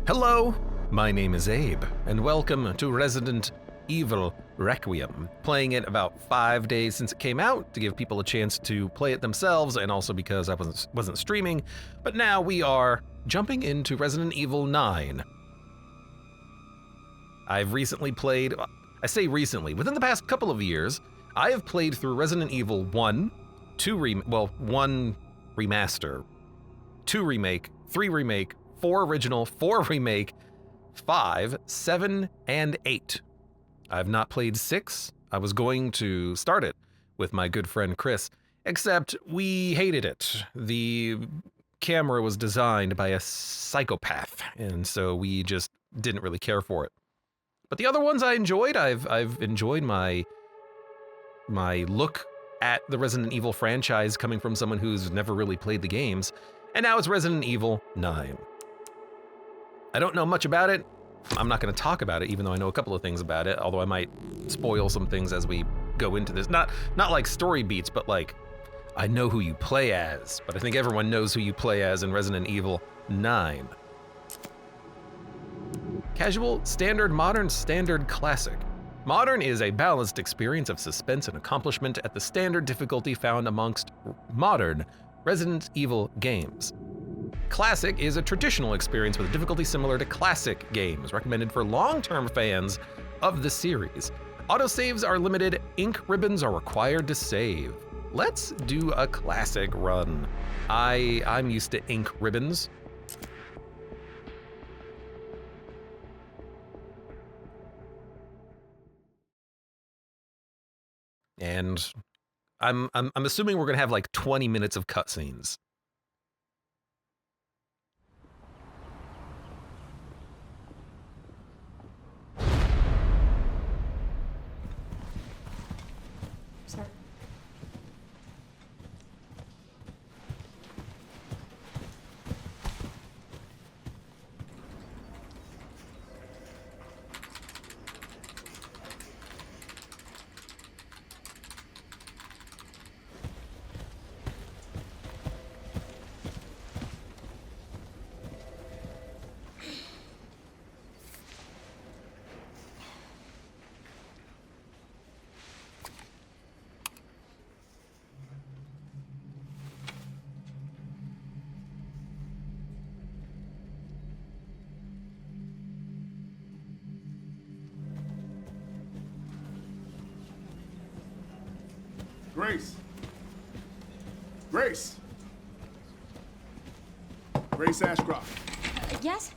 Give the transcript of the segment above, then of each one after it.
Hello, my name is Abe, and welcome to Resident Evil Requiem. Playing it about 5 days since it came out to give people a chance to play it themselves, and also because I wasn't streaming. But now we are jumping into Resident Evil 9. I've recently played, I say recently, within the past couple of years, I have played through Resident Evil 1, 1 remaster, 2 remake, 3 remake, 4 original, 4 remake, 5, 7, and 8. I've not played 6. I was going to start it with my good friend Chris, except we hated it. The camera was designed by a psychopath, and so we just didn't really care for it. But the other ones I enjoyed. I've enjoyed my look at the Resident Evil franchise coming from someone who's never really played the games, and now it's Resident Evil 9. I don't know much about it. I'm not going to talk about it, even though I know a couple of things about it, although I might spoil some things as we go into this. Not like story beats, but like, I know who you play as, but I think everyone knows who you play as in Resident Evil 9. Casual, standard, modern, standard, classic. Modern is a balanced experience of suspense and accomplishment at the standard difficulty found amongst modern Resident Evil games. Classic is a traditional experience with a difficulty similar to classic games, recommended for long-term fans of the series. Autosaves are limited, ink ribbons are required to save. Let's do a classic run. I'm used to ink ribbons. And I'm assuming we're gonna have like 20 minutes of cutscenes. Sir. Grace. Grace. Grace Ashcroft. Yes?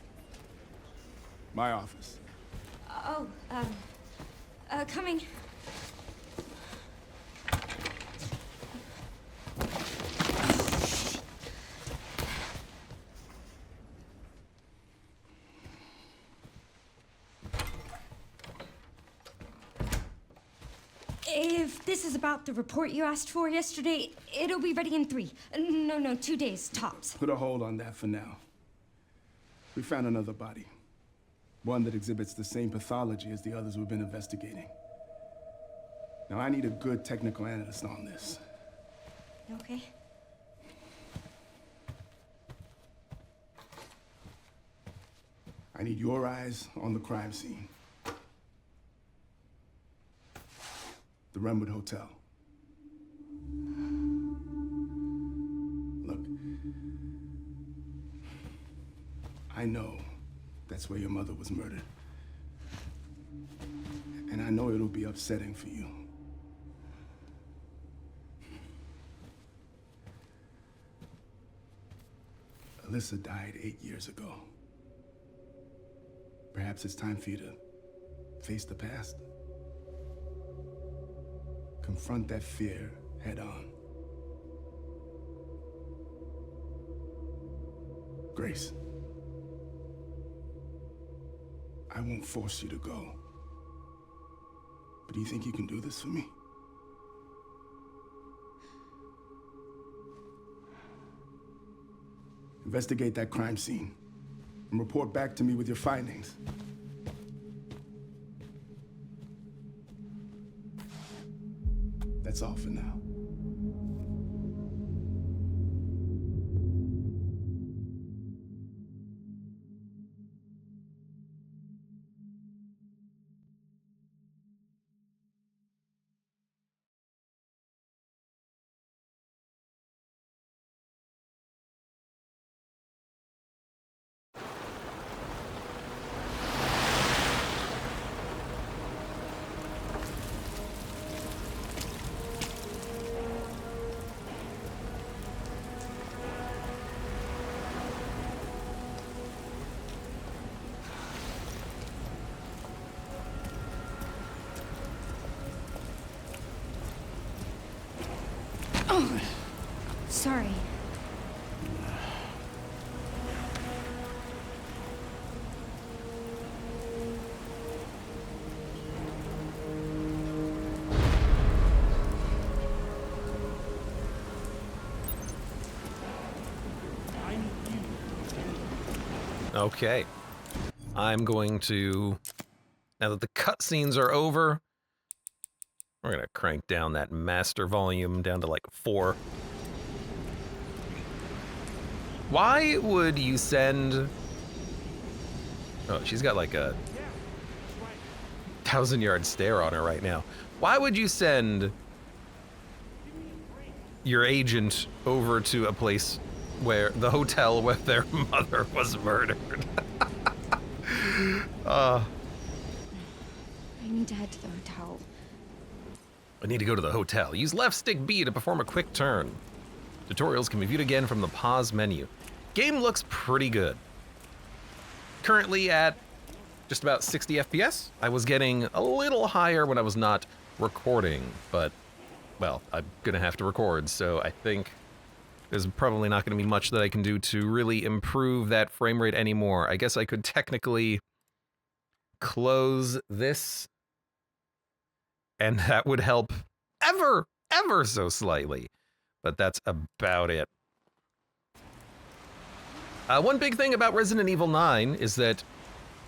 My office. Oh, coming. If this is about the report you asked for yesterday, it'll be ready in 3. No, 2 days, tops. Put a hold on that for now. We found another body. One that exhibits the same pathology as the others we've been investigating. Now, I need a good technical analyst on this. Okay. I need your eyes on the crime scene. The Renwood Hotel. Look, I know that's where your mother was murdered. And I know it'll be upsetting for you. Alyssa died 8 years ago. Perhaps it's time for you to face the past. Confront that fear head on. Grace, I won't force you to go. But do you think you can do this for me? Investigate that crime scene and report back to me with your findings. That's all for now. Okay. I'm going to, now that the cutscenes are over, we're gonna crank down that master volume down to like 4. Why would you send... Oh, she's got like a 1,000-yard stare on her right now. Why would you send your agent over to a place where the hotel where their mother was murdered? I need to head to the hotel. I need to go to the hotel. Use left stick B to perform a quick turn. Tutorials can be viewed again from the pause menu. Game looks pretty good. Currently at just about 60 FPS. I was getting a little higher when I was not recording, but, well, I'm gonna have to record, so I think there's probably not gonna be much that I can do to really improve that frame rate anymore. I guess I could technically close this, and that would help ever so slightly, but that's about it. One big thing about Resident Evil 9 is that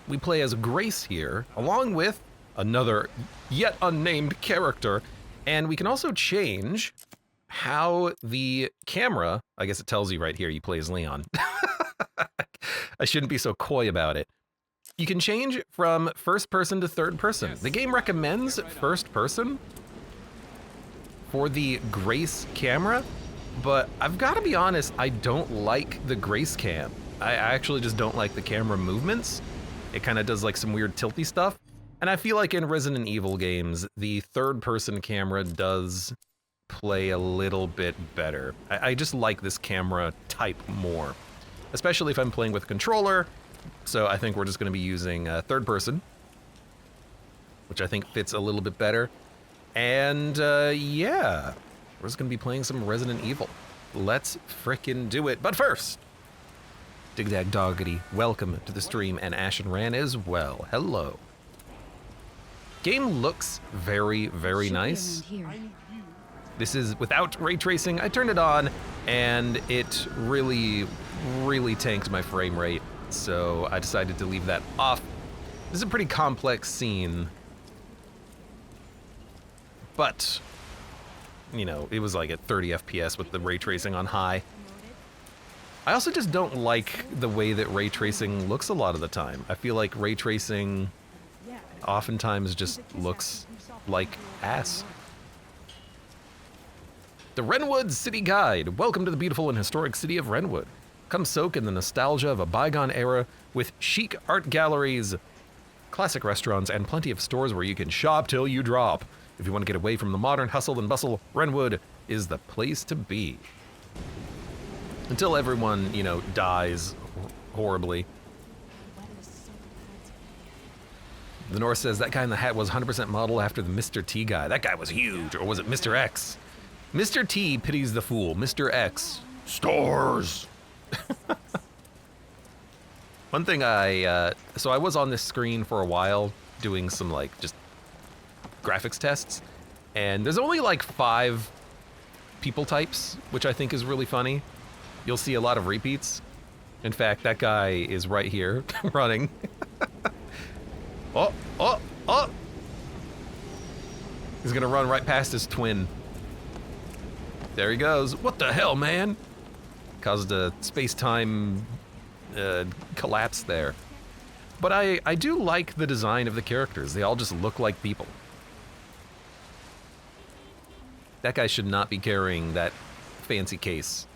we play as Grace here, along with another yet unnamed character, and we can also change how the camera, I guess it tells you right here you play as Leon. I shouldn't be so coy about it. You can change from first person to third person. The game recommends first person for the Grace camera, but I've got to be honest, I don't like the Grace cam. I actually just don't like the camera movements. It kind of does like some weird tilty stuff. And I feel like in Resident Evil games, the third person camera does play a little bit better. I just like this camera type more, especially if I'm playing with a controller. So I think we're just going to be using third person, which I think fits a little bit better. And yeah, we're just going to be playing some Resident Evil. Let's frickin' do it. But first, Digdag Doggity, welcome to the stream, and Ash and Ran as well. Hello. Game looks very, very nice. This is without ray tracing. I turned it on, and it really tanked my frame rate, so I decided to leave that off. This is a pretty complex scene, but, you know, it was like at 30 FPS with the ray tracing on high. I also just don't like the way that ray tracing looks a lot of the time. I feel like ray tracing oftentimes just looks like ass. The Renwood City Guide. Welcome to the beautiful and historic city of Renwood. Come soak in the nostalgia of a bygone era with chic art galleries, classic restaurants, and plenty of stores where you can shop till you drop. If you want to get away from the modern hustle and bustle, Renwood is the place to be. Until everyone, you know, dies horribly. The North says that guy in the hat was 100% modeled after the Mr. T guy. That guy was huge, or was it Mr. X? Mr. T pities the fool. Mr. X, stars. One thing so I was on this screen for a while doing some like just graphics tests, and there's only like 5 people types, which I think is really funny. You'll see a lot of repeats. In fact, that guy is right here running. Oh! He's gonna run right past his twin. There he goes. What the hell, man? Caused a space-time collapse there. But I do like the design of the characters. They all just look like people. That guy should not be carrying that fancy case.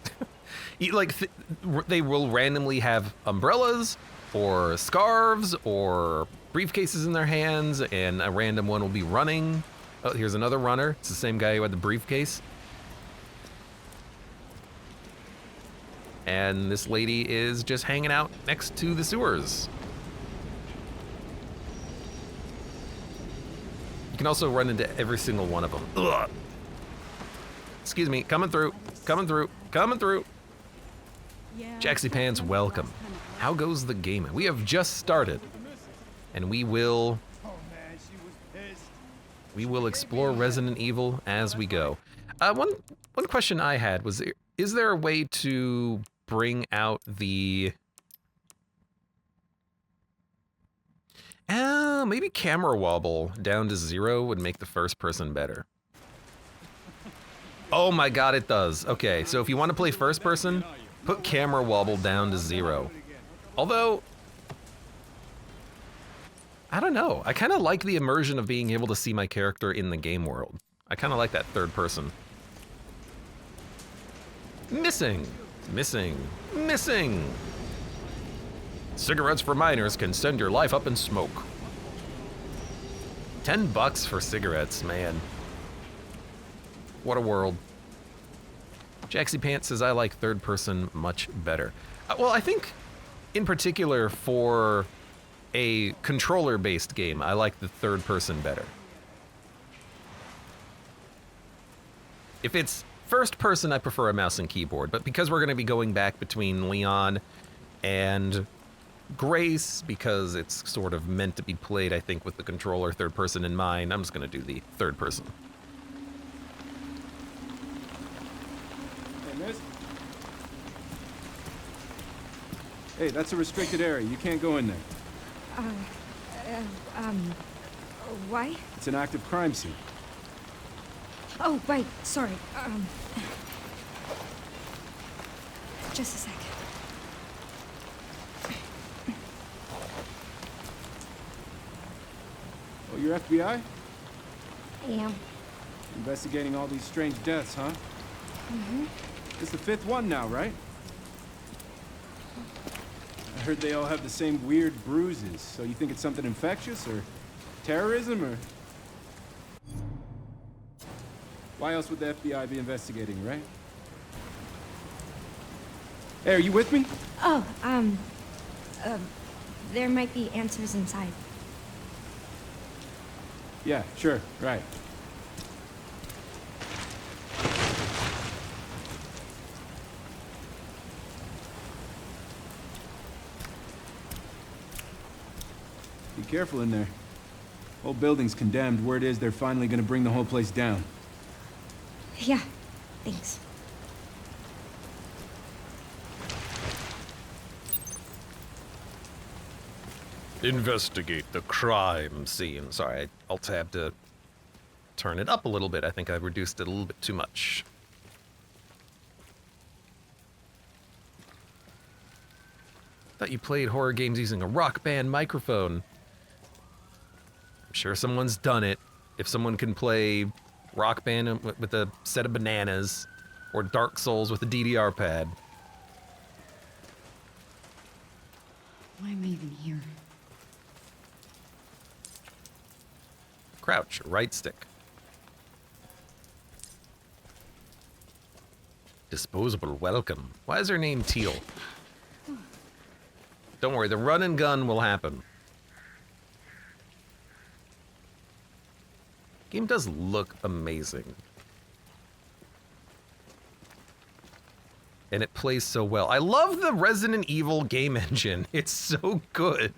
They will randomly have umbrellas or scarves or briefcases in their hands, and a random one will be running. Oh, here's another runner. It's the same guy who had the briefcase. And this lady is just hanging out next to the sewers. You can also run into every single one of them. Ugh. Excuse me, coming through. Jaxie Pants, welcome. How goes the game? We have just started, and we will explore Resident Evil as we go. One question I had was, is there a way to bring out the maybe camera wobble down to 0 would make the first person better. Oh my god, it does. Okay, so if you want to play first person, put camera wobble down to 0. Although, I don't know. I kind of like the immersion of being able to see my character in the game world. I kind of like that third person. Missing, missing, missing. Cigarettes for minors can send your life up in smoke. $10 for cigarettes, man. What a world. Jaxie Pants says I like third person much better. Well, I think in particular for a controller-based game, I like the third person better. If it's first person, I prefer a mouse and keyboard, but because we're going to be going back between Leon and Grace, because it's sort of meant to be played, I think, with the controller third person in mind, I'm just going to do the third person. Hey, miss? Hey, that's a restricted area. You can't go in there. Why? It's an active crime scene. Oh, right. Sorry. Just a sec. Oh, you're FBI? I am. Investigating all these strange deaths, huh? Mm-hmm. It's the 5th one now, right? I heard they all have the same weird bruises, so you think it's something infectious, or terrorism, or... Why else would the FBI be investigating, right? Hey, are you with me? Oh, there might be answers inside. Yeah, sure, right. Be careful in there. Whole building's condemned. Word is they're finally gonna bring the whole place down. Yeah, thanks. Investigate the crime scene. Sorry, I alt-tab to turn it up a little bit. I think I reduced it a little bit too much. Thought you played horror games using a Rock Band microphone. I'm sure someone's done it. If someone can play Rock Band with a set of bananas, or Dark Souls with a DDR pad. Why am I even here? Crouch, right stick. Disposable welcome. Why is her name Teal? Don't worry, the run and gun will happen. Game does look amazing. And it plays so well. I love the Resident Evil game engine. It's so good.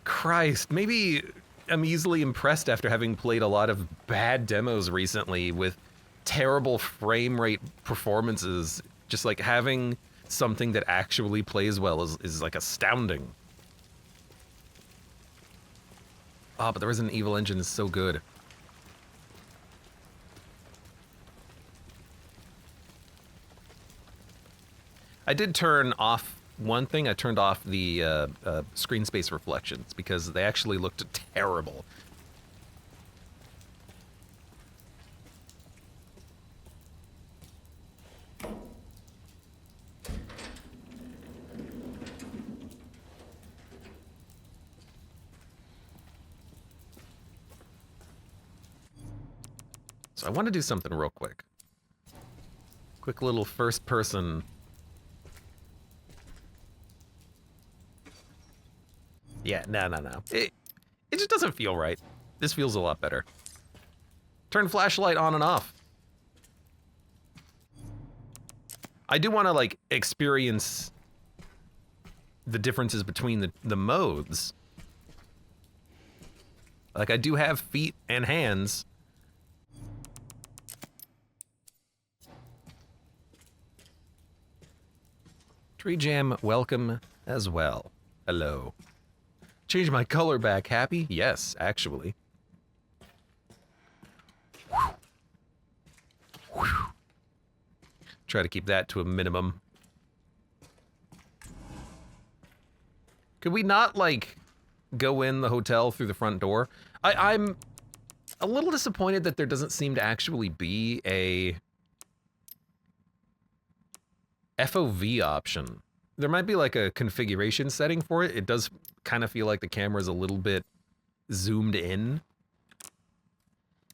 Christ, maybe I'm easily impressed after having played a lot of bad demos recently with terrible frame rate performances. Just like having something that actually plays well is like astounding. Oh, but the Resident Evil engine is so good. I did turn off one thing. I turned off the screen space reflections because they actually looked terrible. So I want to do something real quick. Quick little first person. Yeah, no. It just doesn't feel right. This feels a lot better. Turn flashlight on and off. I do want to, like, experience the differences between the modes. Like, I do have feet and hands. Tree Jam, welcome as well. Hello. Change my color back. Happy? Yes, actually. Try to keep that to a minimum. Could we not, like, go in the hotel through the front door? I'm a little disappointed that there doesn't seem to actually be a FOV option. There might be like a configuration setting for it. It does kind of feel like the camera's a little bit zoomed in.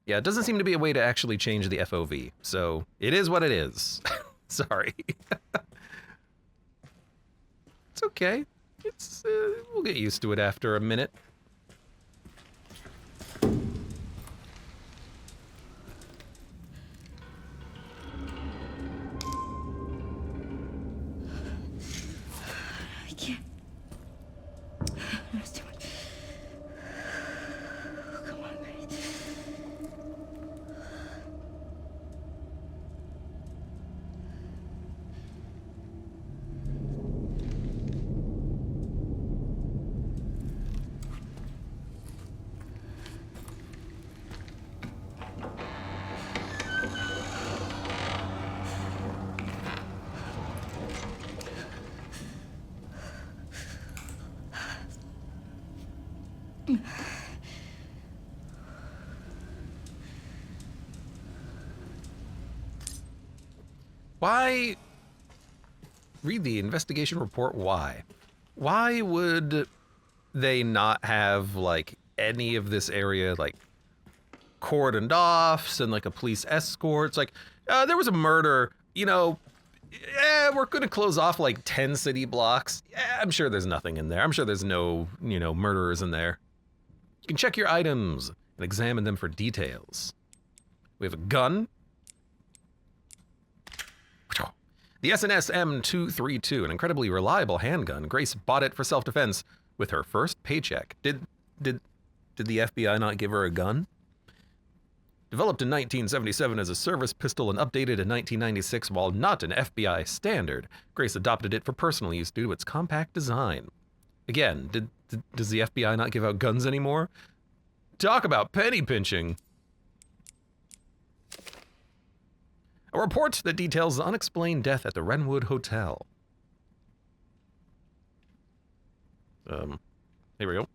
Yeah, it doesn't seem to be a way to actually change the FOV. So it is what it is. Sorry. It's okay. It's we'll get used to it after a minute. I can't. That's too much. Come on, Grace. Why? Read the investigation report. Why? Why would they not have, like, any of this area, like, cordoned off, send, like, a police escort? It's like, there was a murder, you know, we're gonna close off, like, 10 city blocks. Yeah, I'm sure there's nothing in there. I'm sure there's no, you know, murderers in there. You can check your items and examine them for details. We have a gun. The SNS M232, an incredibly reliable handgun. Grace bought it for self-defense with her first paycheck. Did the FBI not give her a gun? Developed in 1977 as a service pistol and updated in 1996 while not an FBI standard, Grace adopted it for personal use due to its compact design. Again, does the FBI not give out guns anymore? Talk about penny pinching. A report that details the unexplained death at the Wrenwood Hotel. Here we go.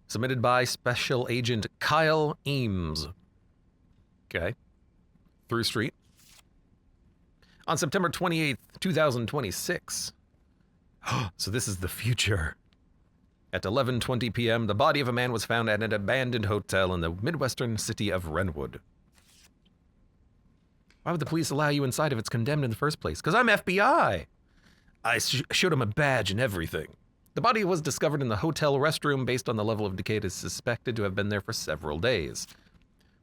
Submitted by Special Agent Kyle Eames. Okay. Through Street. On September 28th, 2026. So this is the future. At 11:20 p.m., the body of a man was found at an abandoned hotel in the Midwestern city of Wrenwood. Why would the police allow you inside if it's condemned in the first place? Because I'm FBI. I showed him a badge and everything. The body was discovered in the hotel restroom based on the level of decay it is suspected to have been there for several days.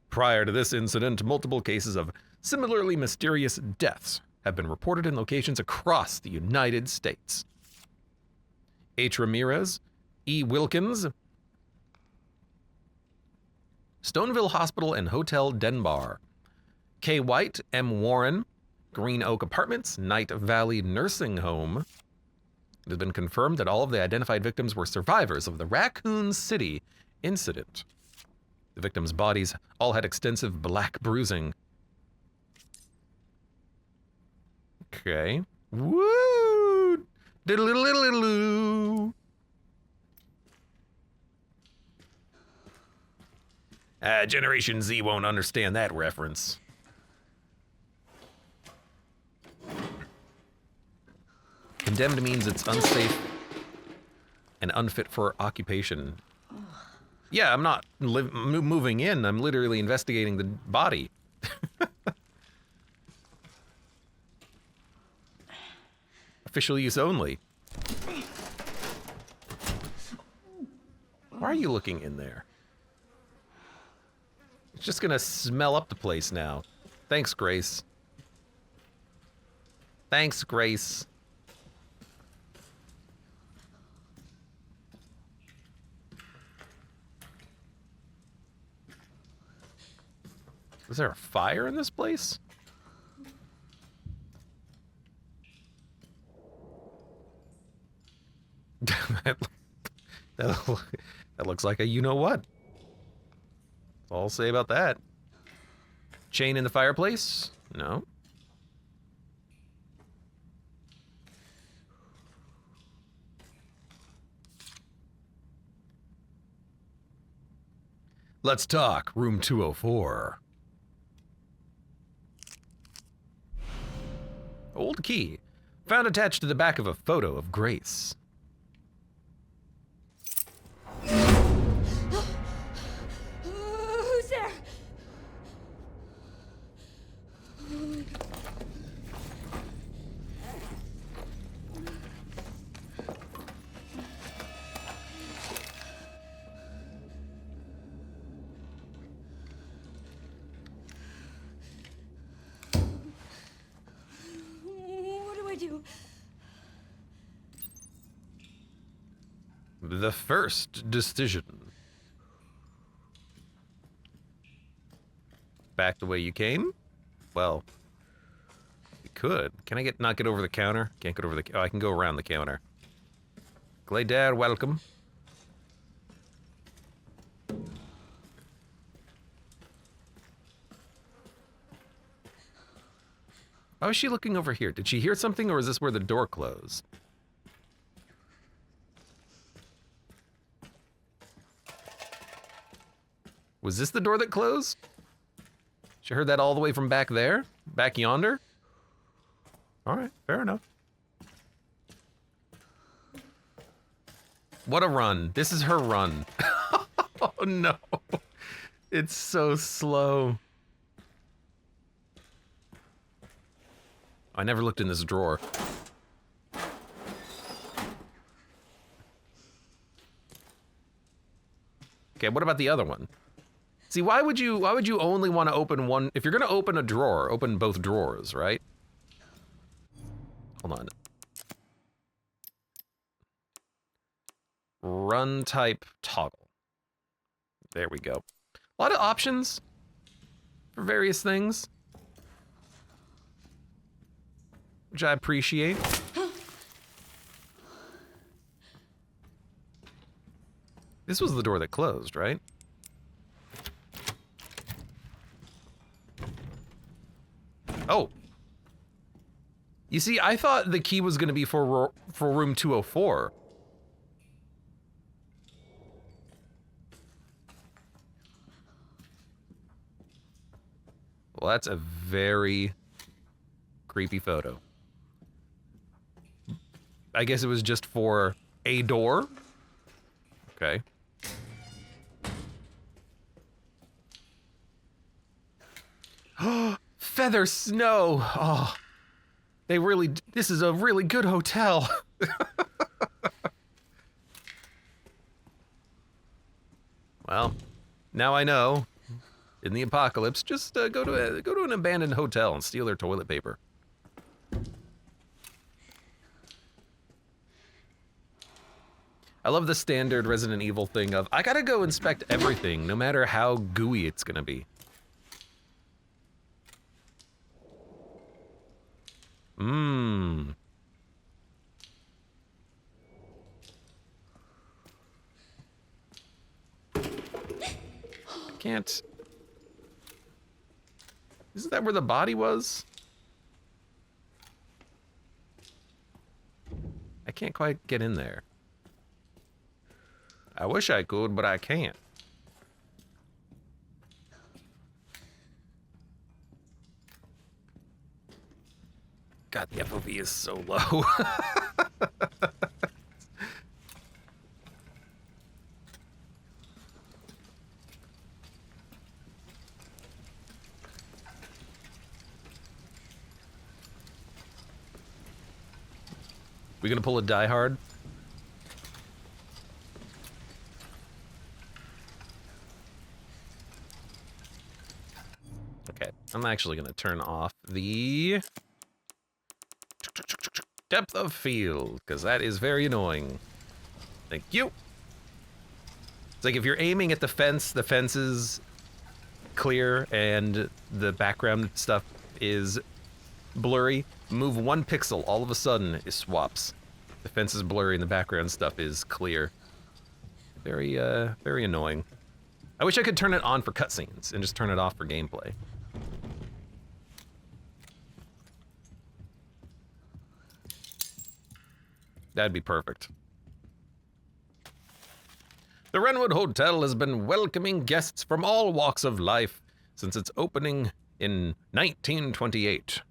Prior to this incident, multiple cases of similarly mysterious deaths have been reported in locations across the United States. H. Ramirez, E. Wilkins, Stoneville Hospital and Hotel Denbar, K. White, M. Warren, Green Oak Apartments, Night Valley Nursing Home. It has been confirmed that all of the identified victims were survivors of the Raccoon City incident. The victims' bodies all had extensive black bruising. Okay. Woo! Diddle-diddle-diddle-diddle. Generation Z won't understand that reference. Condemned means it's unsafe and unfit for occupation. Yeah, I'm not moving in. I'm literally investigating the body. Official use only. Why are you looking in there? It's just gonna smell up the place now. Thanks, Grace. Thanks, Grace. Is there a fire in this place? that, that looks like a you-know-what. That's all I'll say about that. Chain in the fireplace? No. Let's talk. Room 204. Old key. Found attached to the back of a photo of Grace. Who's there? What do I do? The first decision. Back the way you came? Well, you could. Can I not get over the counter? Can't get over the... Oh, I can go around the counter. Glaydad, welcome. Why was she looking over here? Did she hear something, or is this where the door closed? Was this the door that closed? She heard that all the way from back there? Back yonder? Alright, fair enough. What a run. This is her run. Oh no. It's so slow. I never looked in this drawer. Okay, what about the other one? See, why would you only want to open one? If you're going to open a drawer, open both drawers, right? Hold on. Run type toggle. There we go. A lot of options for various things, which I appreciate. This was the door that closed, right? Oh. You see, I thought the key was going to be for room 204. Well, that's a very creepy photo. I guess it was just for a door. Okay. Feather snow. Oh, this is a really good hotel. Well, now I know. In the apocalypse, just go to an abandoned hotel and steal their toilet paper. I love the standard Resident Evil thing of, I gotta go inspect everything, no matter how gooey it's gonna be. Mmm. Can't... Isn't that where the body was? I can't quite get in there. I wish I could, but I can't. God, the FOV is so low. We gonna pull a Die Hard? Okay, I'm actually gonna turn off the depth of field, because that is very annoying. Thank you. It's like if you're aiming at the fence is clear and the background stuff is blurry, move 1 pixel, all of a sudden it swaps. The fence is blurry and the background stuff is clear. Very, very annoying. I wish I could turn it on for cutscenes and just turn it off for gameplay. That'd be perfect. The Wrenwood Hotel has been welcoming guests from all walks of life since its opening in 1928.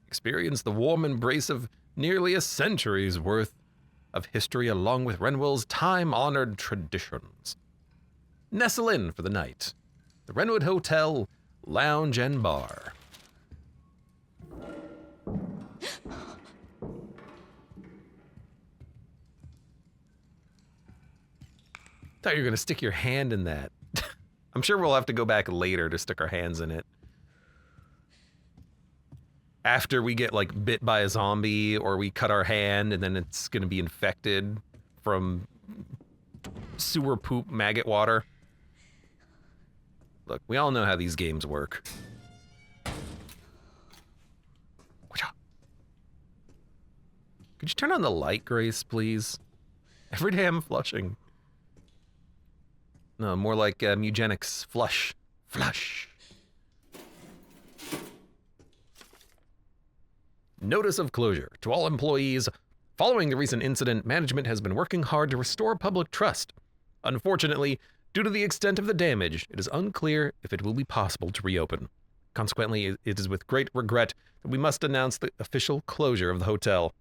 Experience the warm embrace of nearly a century's worth of history along with Wrenwell's time-honored traditions. Nestle in for the night. The Wrenwood Hotel Lounge and Bar. Thought you were gonna stick your hand in that. I'm sure we'll have to go back later to stick our hands in it. After we get like bit by a zombie or we cut our hand and then it's gonna be infected from sewer poop maggot water. Look, we all know how these games work. Could you turn on the light, Grace, please? Every day I'm flushing. No, more like eugenics. Flush. Flush. Notice of closure. To all employees, following the recent incident, management has been working hard to restore public trust. Unfortunately, due to the extent of the damage, it is unclear if it will be possible to reopen. Consequently, it is with great regret that we must announce the official closure of the hotel.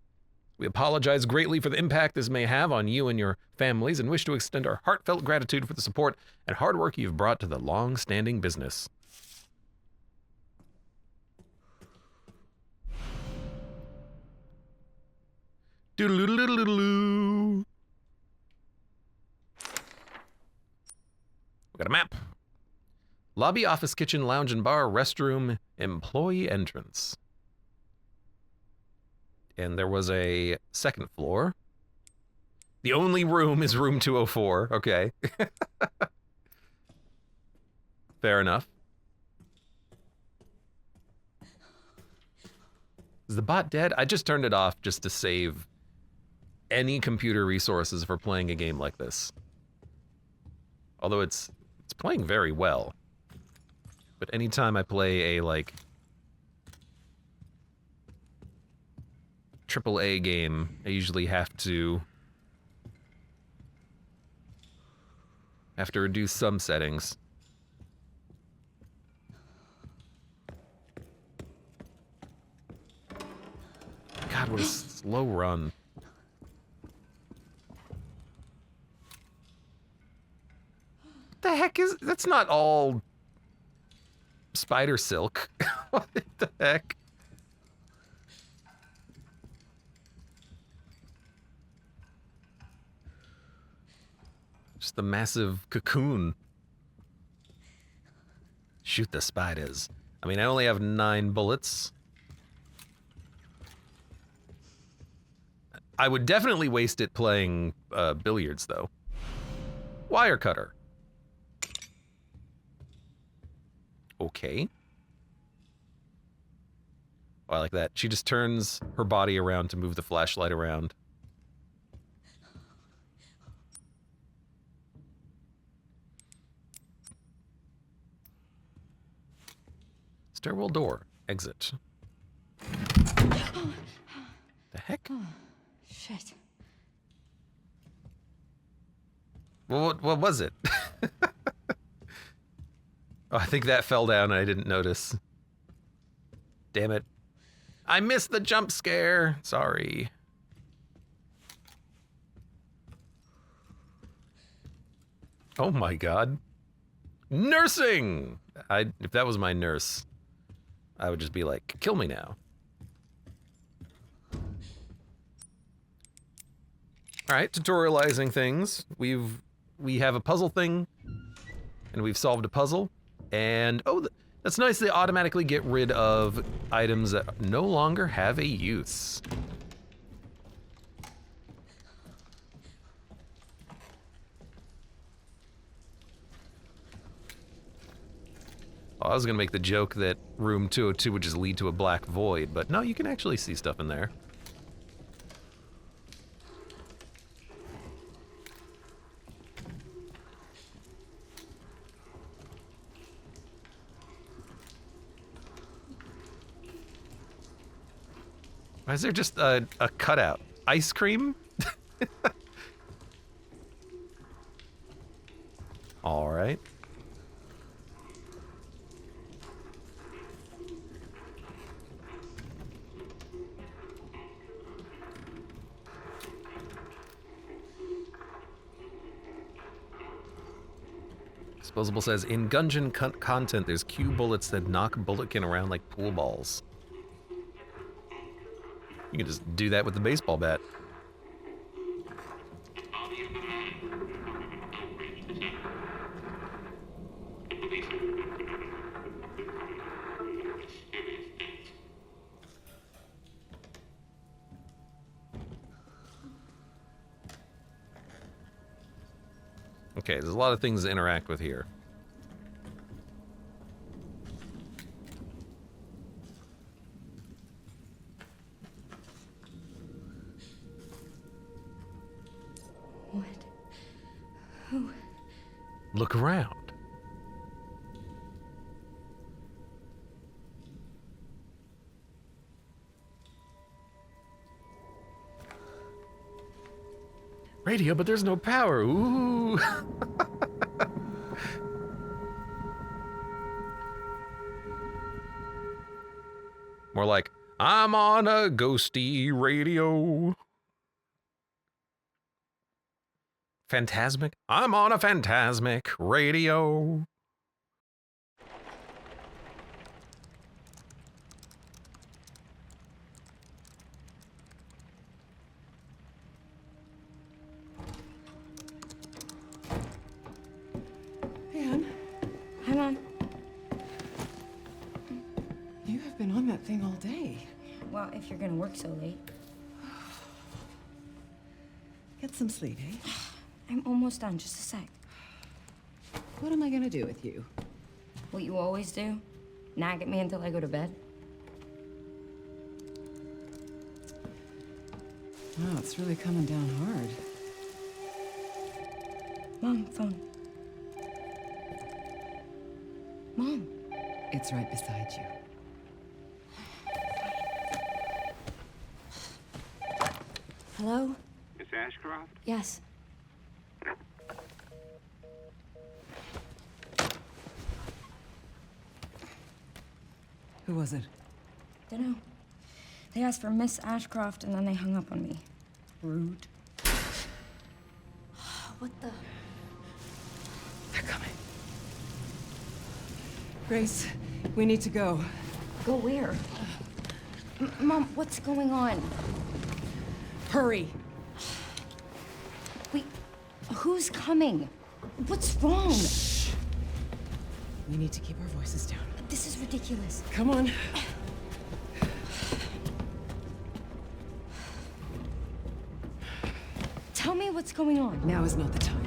We apologize greatly for the impact this may have on you and your families and wish to extend our heartfelt gratitude for the support and hard work you've brought to the long-standing business. Doodle-doodle-doodle-doo. We got a map. Lobby, office, kitchen, lounge and bar, restroom, employee entrance. And there was a second floor. The only room is room 204. Okay. Fair enough. Is the bot dead? I just turned it off just to save any computer resources for playing a game like this. Although it's playing very well. But anytime I play a like AAA game, I usually have to reduce some settings. God, what a slow run. What the heck is... That's not all spider silk. What the heck? Just the massive cocoon. Shoot the spiders. I mean, I only have 9 bullets. I would definitely waste it playing billiards, though. Wire cutter. Okay. Oh, I like that. She just turns her body around to move the flashlight around. Stairwell door. Exit. The heck? Oh, shit. Well, what was it? Oh, I think that fell down and I didn't notice. Damn it. I missed the jump scare. Sorry. Oh my god. Nursing! If that was my nurse, I would just be like, kill me now. All right, tutorializing things. We have a puzzle thing, and we've solved a puzzle. And oh, that's nice. They automatically get rid of items that no longer have a use. Oh, I was gonna make the joke that room 202 would just lead to a black void, but no, you can actually see stuff in there. Why is there just a cutout? Ice cream? All right. Disposable says, in Gungeon content, there's Q bullets that knock Bulletkin around like pool balls. You can just do that with the baseball bat. Okay, there's a lot of things to interact with here. What? Who? Look around. Radio, but there's no power. Ooh. More like, I'm on a ghosty radio. Phantasmic? I'm on a phantasmic radio. Hi, Mom. You have been on that thing all day. Well, if you're gonna work so late. Get some sleep, eh? I'm almost done, just a sec. What am I gonna do with you? What you always do? Nag at me until I go to bed? Wow, it's really coming down hard. Mom, phone. Mom. It's right beside you. Hello? Miss Ashcroft? Yes. Who was it? Dunno. They asked for Miss Ashcroft and then they hung up on me. Rude. What the? They're coming. Grace, we need to go. Go where? Mom, what's going on? Hurry. Wait, who's coming? What's wrong? Shh. We need to keep our voices down. This is ridiculous. Come on. Tell me what's going on. Now is not the time.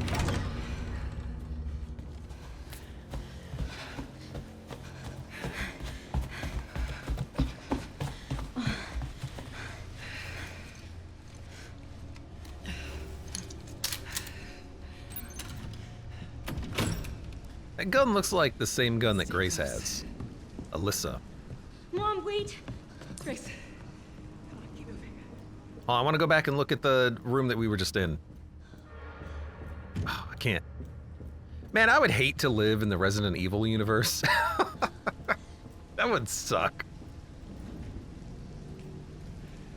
That gun looks like the same gun that Grace has. Alyssa. Mom, wait. Grace. Come on, keep moving. Oh, I want to go back and look at the room that we were just in. Oh, I can't. Man, I would hate to live in the Resident Evil universe. That would suck.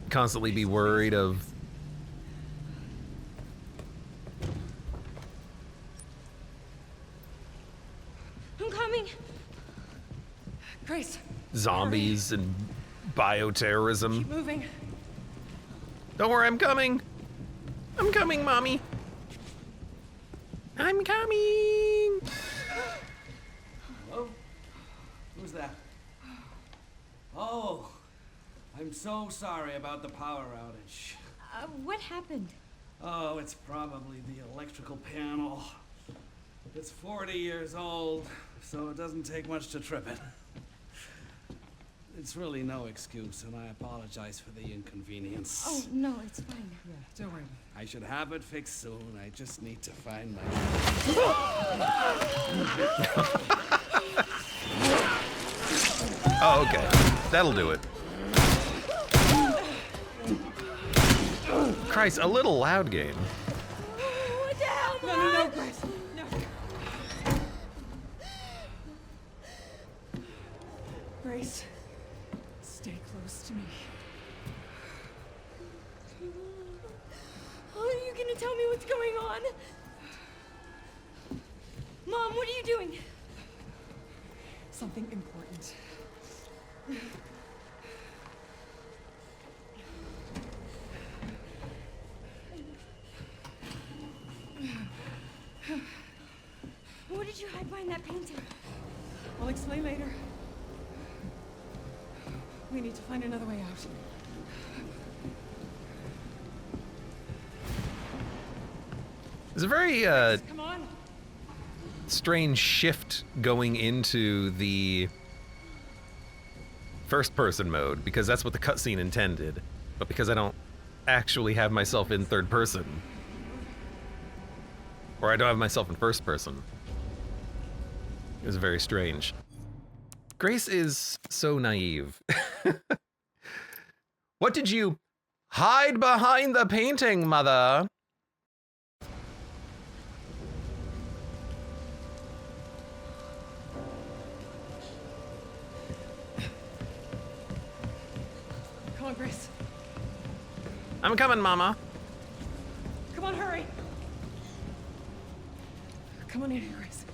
Constantly be worried of... I'm coming. Grace. zombies and bioterrorism. Keep moving. Don't worry, I'm coming. I'm coming, Mommy. I'm coming. Hello? Who's that? Oh, I'm so sorry about the power outage. What happened? Oh, it's probably the electrical panel. It's 40 years old, so it doesn't take much to trip it. It's really no excuse, and I apologize for the inconvenience. Oh, no, it's fine. Yeah, don't worry. I should have it fixed soon. I just need to find my... Oh, okay. That'll do it. Christ, a little loud game. What the hell, No, no, no, Grace. No. Grace, stay close to me. Are you gonna tell me what's going on? Mom, what are you doing? Something important. What did you hide behind that painting? I'll explain later. We need to find another way out. It's a very Come on. strange shift going into the first-person mode, because that's what the cutscene intended. But because I don't actually have myself in third person, or I don't have myself in first person, it was very strange. Grace is so naive. What did you hide behind the painting, mother? Come on, Grace. I'm coming, mama. Come on, hurry. Come on in here, Grace.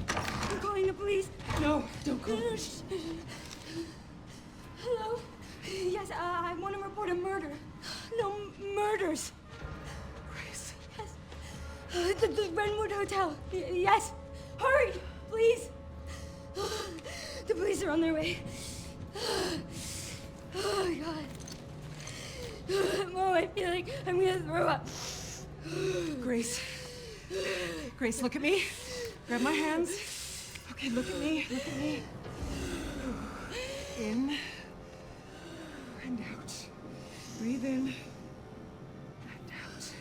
I'm calling the police. No, don't go. No, shh. Hello? Yes, I want to report a murder. No, murders. Grace. Yes. The Renwood Hotel. Yes. Hurry, please. The police are on their way. Oh, my God. Mom, I feel like I'm gonna throw up. Grace. Grace, look at me. Grab my hands. Okay, look at me. Look at me. In and out. Breathe in and out.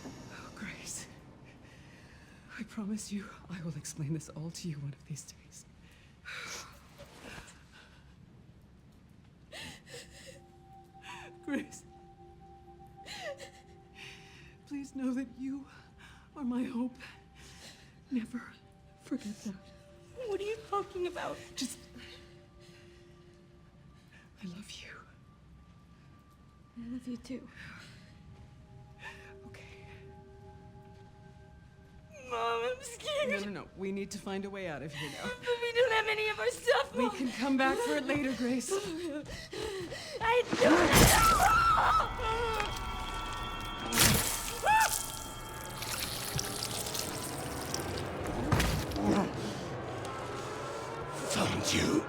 Oh, Grace. I promise you, I will explain this all to you one of these days. Grace. Please know that you are my hope. Never forget that. What are you talking about? Just... I love you. I love you too. Okay. Mom, I'm scared. No. We need to find a way out of here now. But we don't have any of our stuff, We Mom. can come back for it later, Grace. I don't. Found you.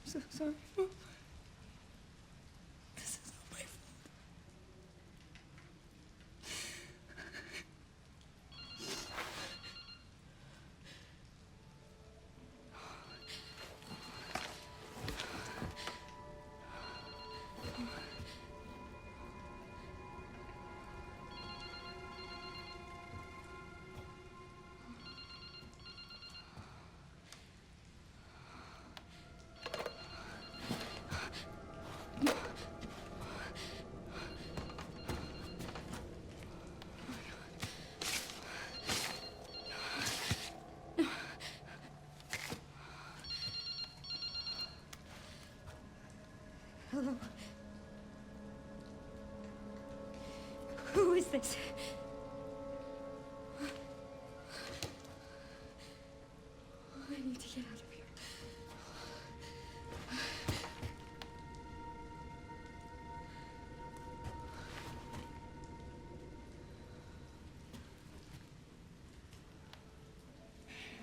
So sorry. This is not my fault. Hello? Who is this? I need to get out of here.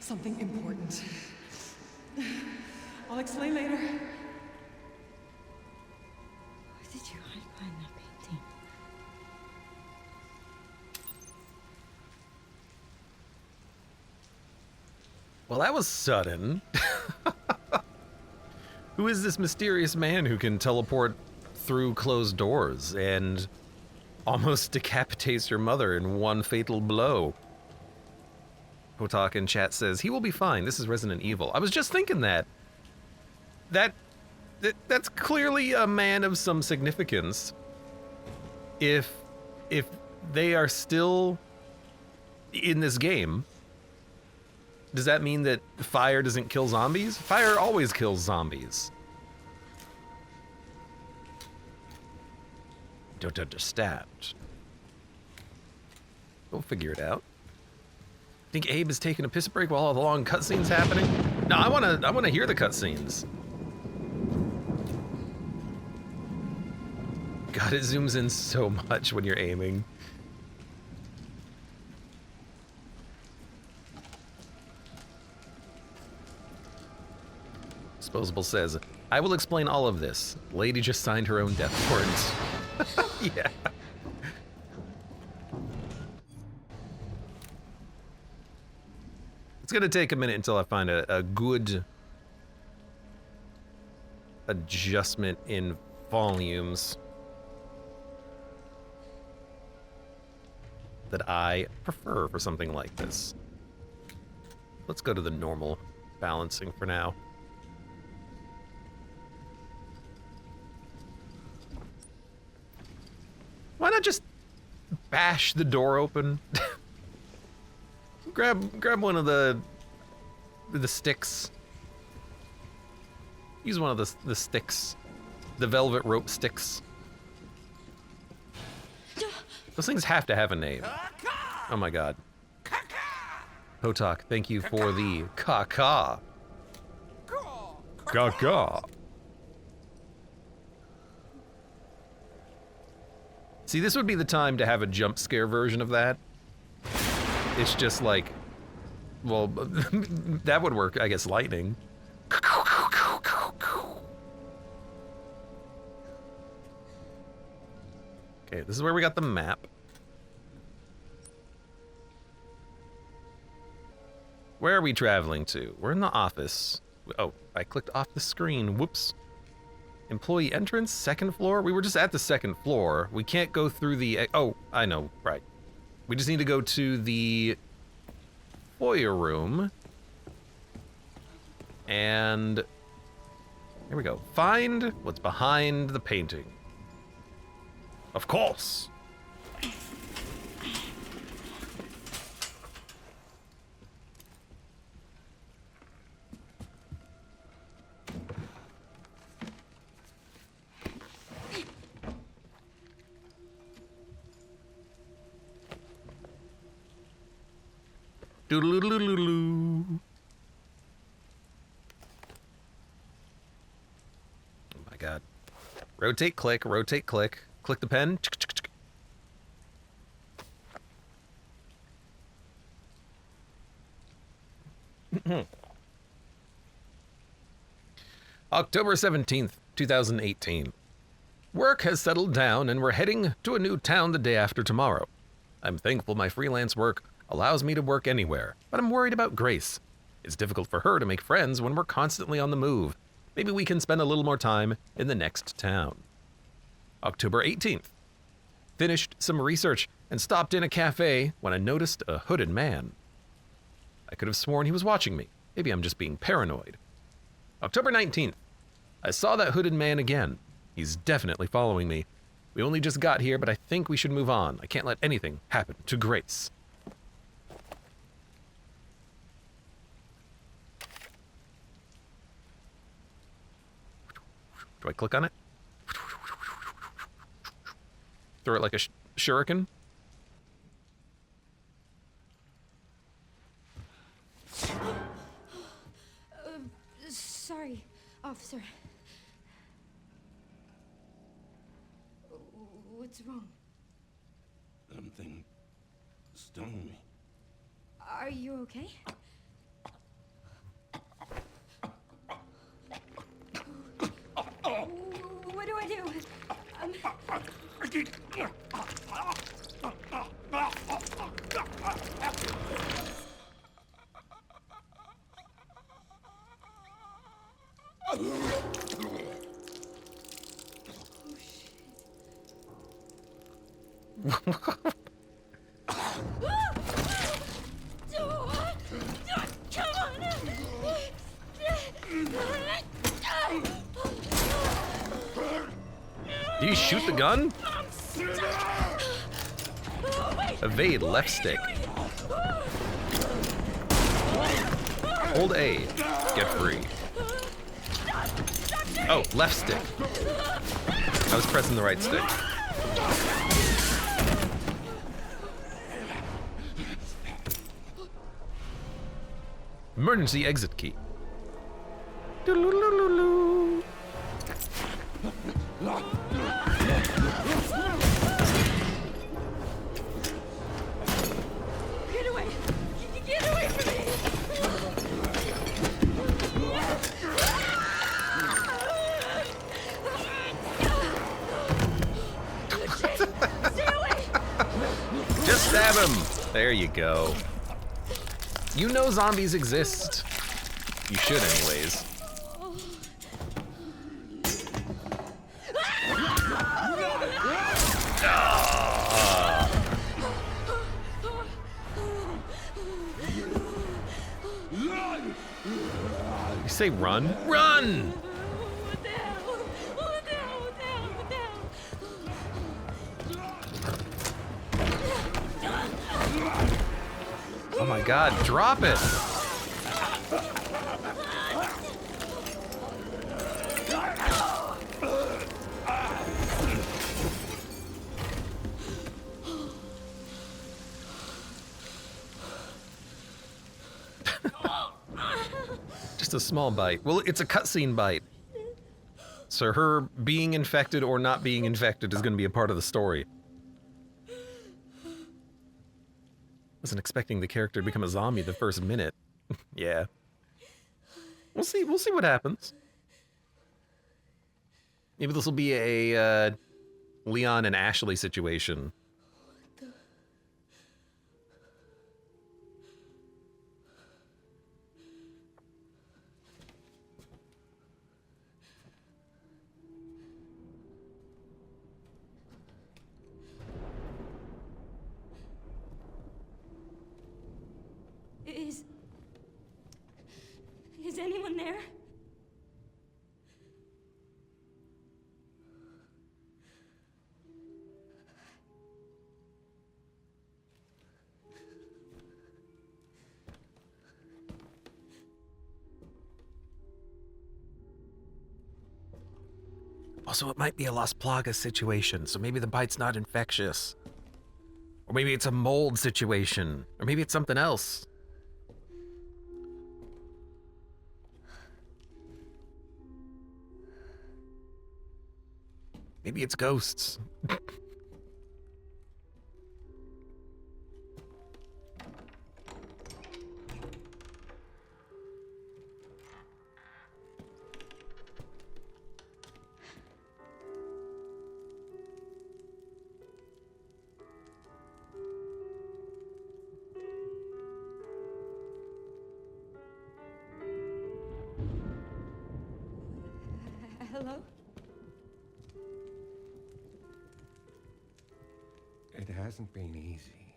Something important. I'll explain later. Where did you hide behind that painting? Well, that was sudden. Who is this mysterious man who can teleport through closed doors and almost decapitates your mother in one fatal blow? Hotak in chat says, he will be fine. This is Resident Evil. I was just thinking that. That's clearly a man of some significance. If they are still in this game, does that mean that fire doesn't kill zombies? Fire always kills zombies. Don't understand. We'll figure it out. Think Abe is taking a piss break while all the long cutscenes happening? No, I wanna hear the cutscenes. God, it zooms in so much when you're aiming. Disposable says, I will explain all of this. Lady just signed her own death warrant. Yeah. It's gonna take a minute until I find a good adjustment in volumes that I prefer for something like this. Let's go to the normal balancing for now. Why not just bash the door open? grab one of the sticks. Use one of the sticks. The velvet rope sticks. Those things have to have a name. Oh my god. Hotak, thank you for the caca. Caca. See, this would be the time to have a jump scare version of that. It's just like, well, that would work, I guess, lightning. Okay, this is where we got the map. Where are we traveling to? We're in the office. Oh, I clicked off the screen. Whoops. Employee entrance, second floor? We were just at the second floor. We can't go through the... Oh, I know, right. We just need to go to the foyer room. And... here we go. Find what's behind the painting. Of course. Doodle-doodle-doodle-doo. Oh my god. Rotate, click, rotate, click. Click the pen. October 17th, 2018. Work has settled down and we're heading to a new town the day after tomorrow. I'm thankful my freelance work allows me to work anywhere, but I'm worried about Grace. It's difficult for her to make friends when we're constantly on the move. Maybe we can spend a little more time in the next town. October 18th. Finished some research and stopped in a cafe when I noticed a hooded man. I could have sworn he was watching me. Maybe I'm just being paranoid. October 19th. I saw that hooded man again. He's definitely following me. We only just got here, but I think we should move on. I can't let anything happen to Grace. Do I click on it? Throw it like a shuriken. Sorry, officer. What's wrong? Something stung me. Are you okay? What do I do? Do you shoot the gun? Evade left stick. Hold A. Get free. Oh, left stick. I was pressing the right stick. Emergency exit key. Doo-loo-loo-loo-loo. Get away! Get away from me! Stay away! Just stab him. There you go. You know zombies exist. You should anyways. You say run? Run! What the hell? What the hell? What the hell? What the hell? Oh my god, drop it! Just a small bite. Well, it's a cutscene bite. So her being infected or not being infected is going to be a part of the story. Wasn't expecting the character to become a zombie the first minute. Yeah. We'll see what happens. Maybe this will be a Leon and Ashley situation. Is anyone there? Also, it might be a Las Plagas situation, so maybe the bite's not infectious. Or maybe it's a mold situation. Or maybe it's something else. Maybe it's ghosts. Hello? It hasn't been easy.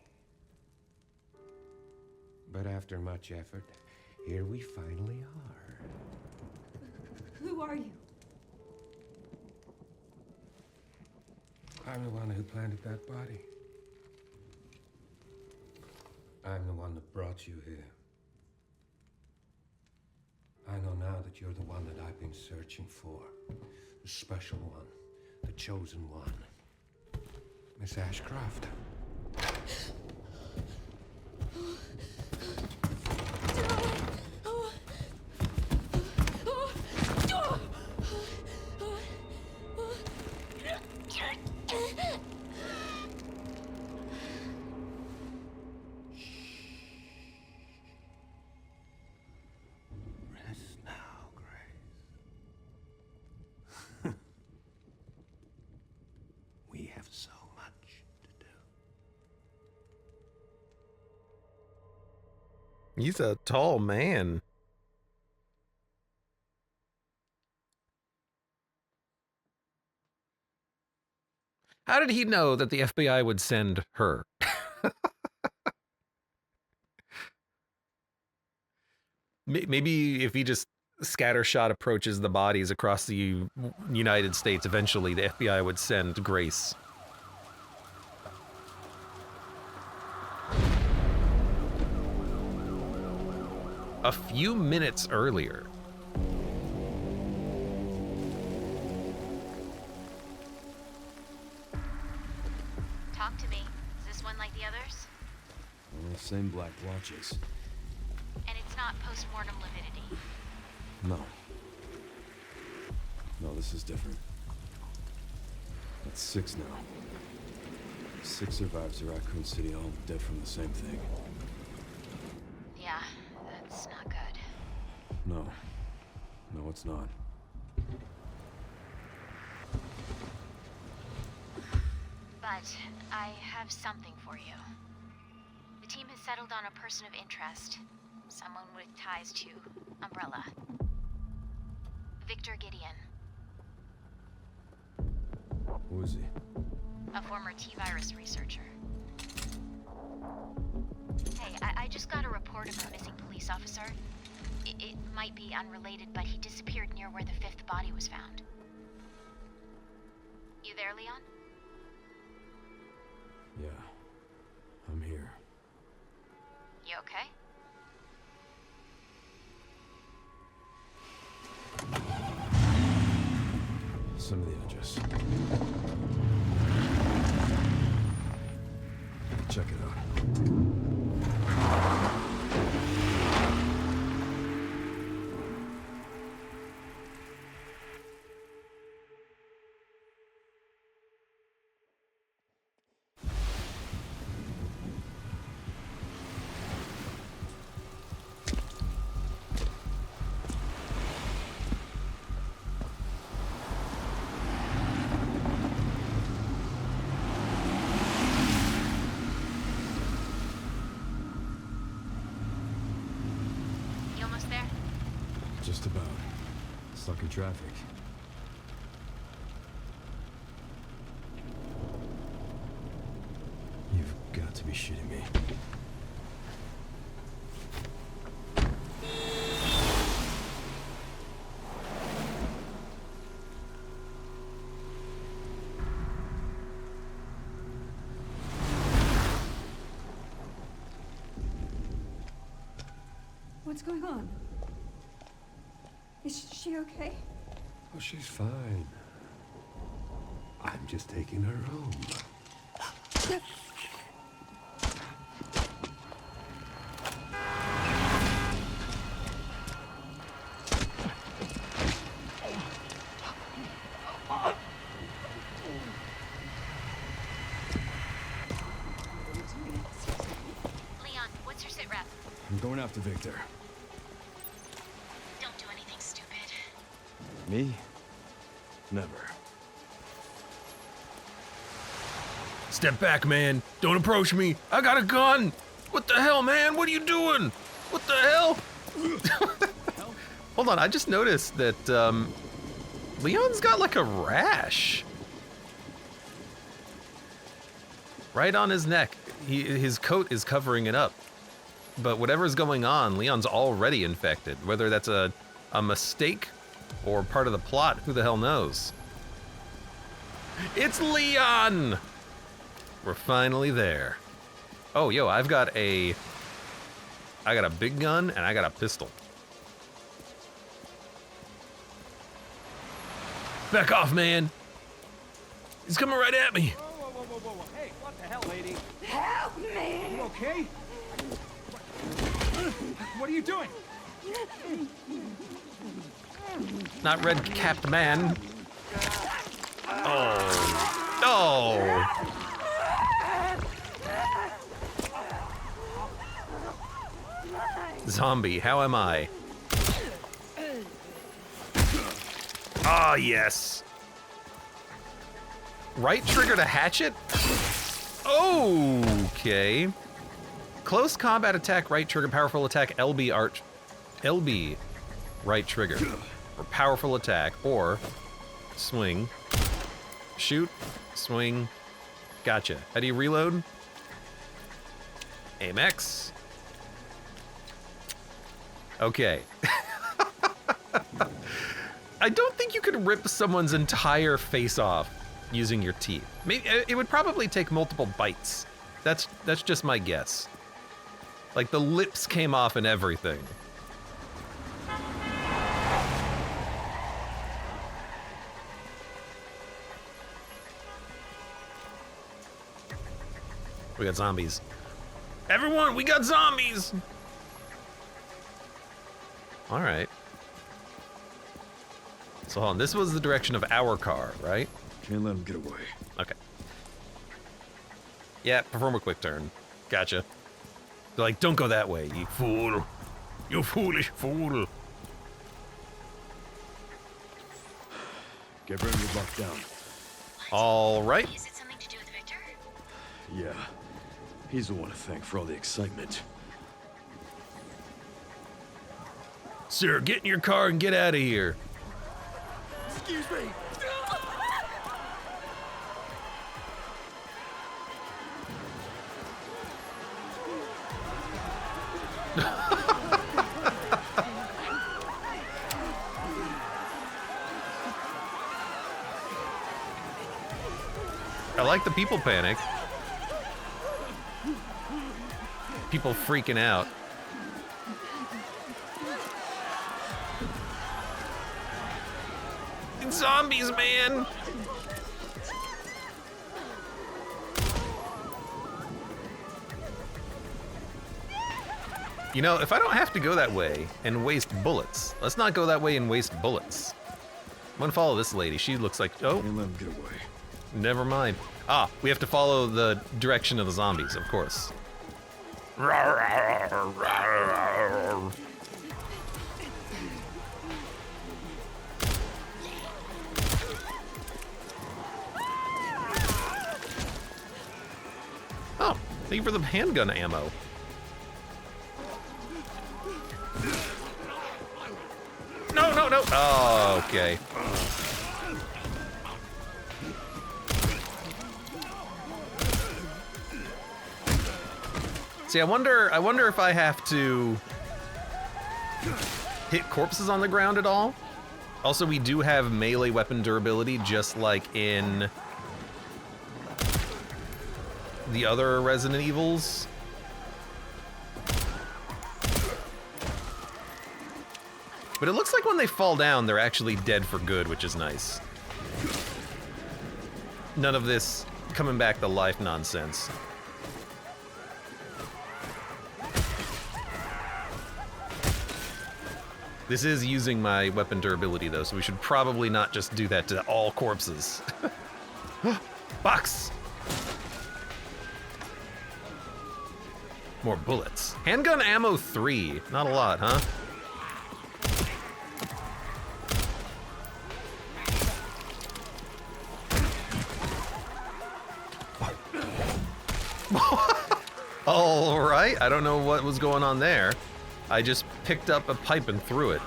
But after much effort, here we finally are. Who are you? I'm the one who planted that body. I'm the one that brought you here. I know now that you're the one that I've been searching for. The special one. The chosen one. Miss Ashcroft. Rest now, Grace. We have so much to do. He's a tall man. How did he know that the FBI would send her? Maybe if he just scattershot approaches the bodies across the United States, eventually the FBI would send Grace. A few minutes earlier. Talk to me. Is this one like the others? Well, same black blotches. And it's not post-mortem lividity. No. No, this is different. That's 6 now. 6 survivors of Raccoon City, all dead from the same thing. Yeah, that's not good. No. No, it's not. But I have something for you. The team has settled on a person of interest. Someone with ties to Umbrella. Victor Gideon. Who is he? A former T-virus researcher. Hey, I just got a report of a missing police officer. It might be unrelated, but he disappeared near where the 5th body was found. You there, Leon? Yeah. I'm here. You okay? Some of the edges. Check it out. You almost there? Just about. Stuck in traffic. You've got to be shitting me. What's going on? Is she okay? Oh, she's fine. I'm just taking her home. Leon, what's your sit rep? I'm going after Victor. Don't do anything stupid. Me? Never. Step back, man. Don't approach me. I got a gun. What the hell, man? What are you doing? What the hell? Hold on, I just noticed that Leon's got like a rash. Right on his neck. His coat is covering it up. But whatever's going on, Leon's already infected. Whether that's a mistake or part of the plot, who the hell knows? It's Leon! We're finally there. Oh, yo, I got a big gun and I got a pistol. Back off, man. He's coming right at me. Hey, what the hell, lady? Help me! You okay? What are you doing? Not red-capped man. Oh. Oh. Zombie, how am I? Ah, yes. Right trigger to hatchet? Okay. Close combat attack, right trigger, powerful attack, LB, right trigger. Or powerful attack, or swing, shoot, swing. Gotcha. How do you reload? Aim X. Okay. I don't think you could rip someone's entire face off using your teeth. Maybe it would probably take multiple bites. That's just my guess. Like the lips came off and everything. We got zombies. Everyone, we got zombies! All right. So hold on, this was the direction of our car, right? Can't let him get away. Okay. Yeah, perform a quick turn. Gotcha. They're like, don't go that way, you fool. You foolish fool. Get ready to lock down. All right. Is it something to do with Victor? Yeah. He's the one to thank for all the excitement. Sir, get in your car and get out of here. Excuse me. I like the people panic. People freaking out. It's zombies, man. You know, if I don't have to go that way and waste bullets, let's not go that way and waste bullets. I'm gonna follow this lady. She looks like, oh, Can't let him get away. never mind. Ah, we have to follow the direction of the zombies, of course. Oh, thank you for the handgun ammo. No, no, no. Oh, okay. See, I wonder if I have to hit corpses on the ground at all. Also, we do have melee weapon durability, just like in the other Resident Evils. But it looks like when they fall down, they're actually dead for good, which is nice. None of this coming back to life nonsense. This is using my weapon durability, though, so we should probably not just do that to all corpses. Box! More bullets. Handgun ammo 3. Not a lot, huh? All right, I don't know what was going on there. I just picked up a pipe and threw it.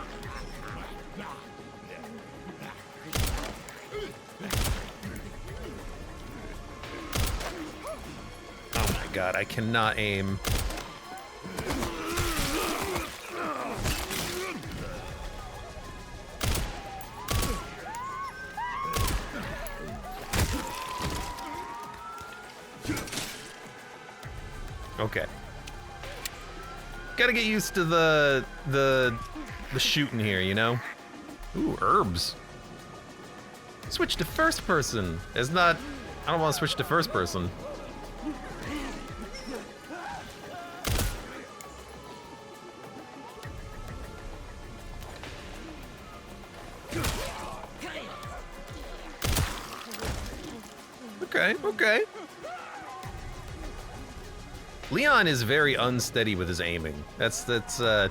Oh my god, I cannot aim. Okay. Gotta get used to the shooting here, you know? Ooh, herbs. Switch to first person. It's not I don't want to switch to first person. Okay, okay. Leon is very unsteady with his aiming. It's a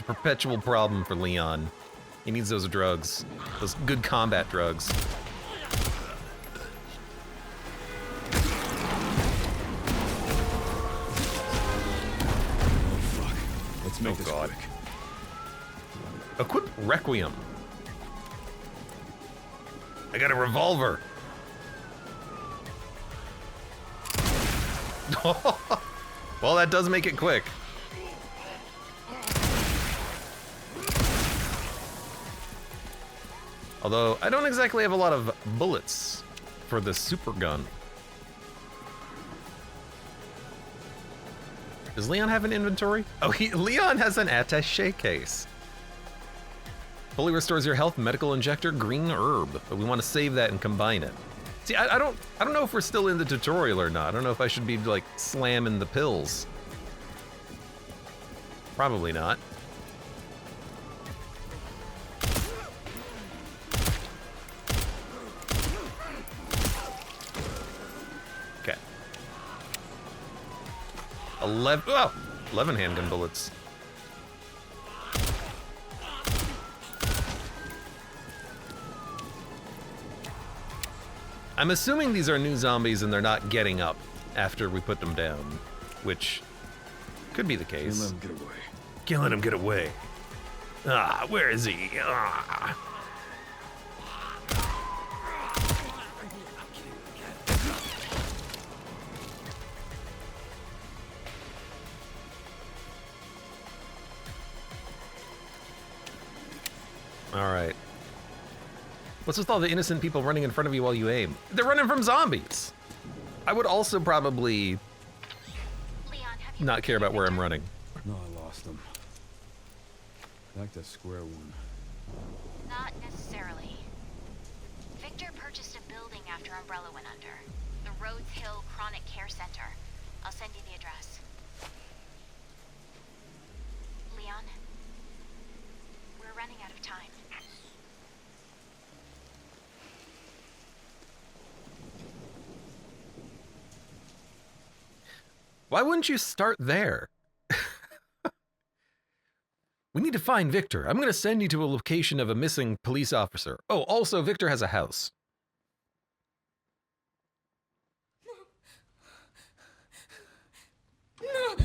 perpetual problem for Leon. He needs those drugs, those good combat drugs. Let's make this quick. Equip Requiem. I got a revolver. Well, that does make it quick. Although, I don't exactly have a lot of bullets for the super gun. Does Leon have an inventory? Oh, Leon has an attaché case. Fully restores your health, medical injector, green herb. But we want to save that and combine it. See, I don't know if we're still in the tutorial or not. I don't know if I should be like slamming the pills. Probably not. Okay. 11 handgun bullets. I'm assuming these are new zombies and they're not getting up after we put them down, which could be the case. Can't let him get away. Can't let him get away. Ah, where is he? Ah. All right. What's with all the innocent people running in front of you while you aim? They're running from zombies. I would also probably not care about where I'm running. No, I lost him. Back to square one. Not necessarily. Victor purchased a building after Umbrella went under. The Rhodes Hill Chronic Care Center. I'll send you the address. Leon, we're running out of time. Why wouldn't you start there? We need to find Victor. I'm going to send you to a location of a missing police officer. Oh, also, Victor has a house. No.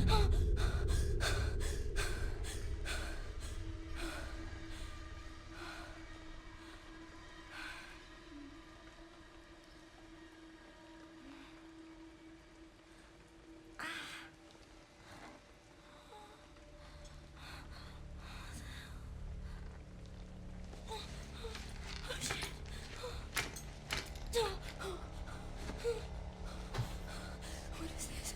What is this?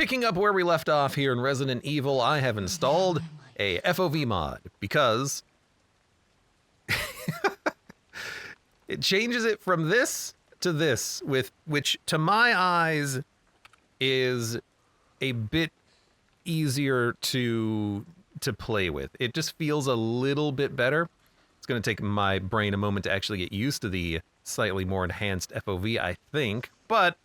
Picking up where we left off here in Resident Evil, I have installed a FOV mod because it changes it from this to this, which to my eyes is a bit easier to play with. It just feels a little bit better. It's going to take my brain a moment to actually get used to the slightly more enhanced FOV, I think, but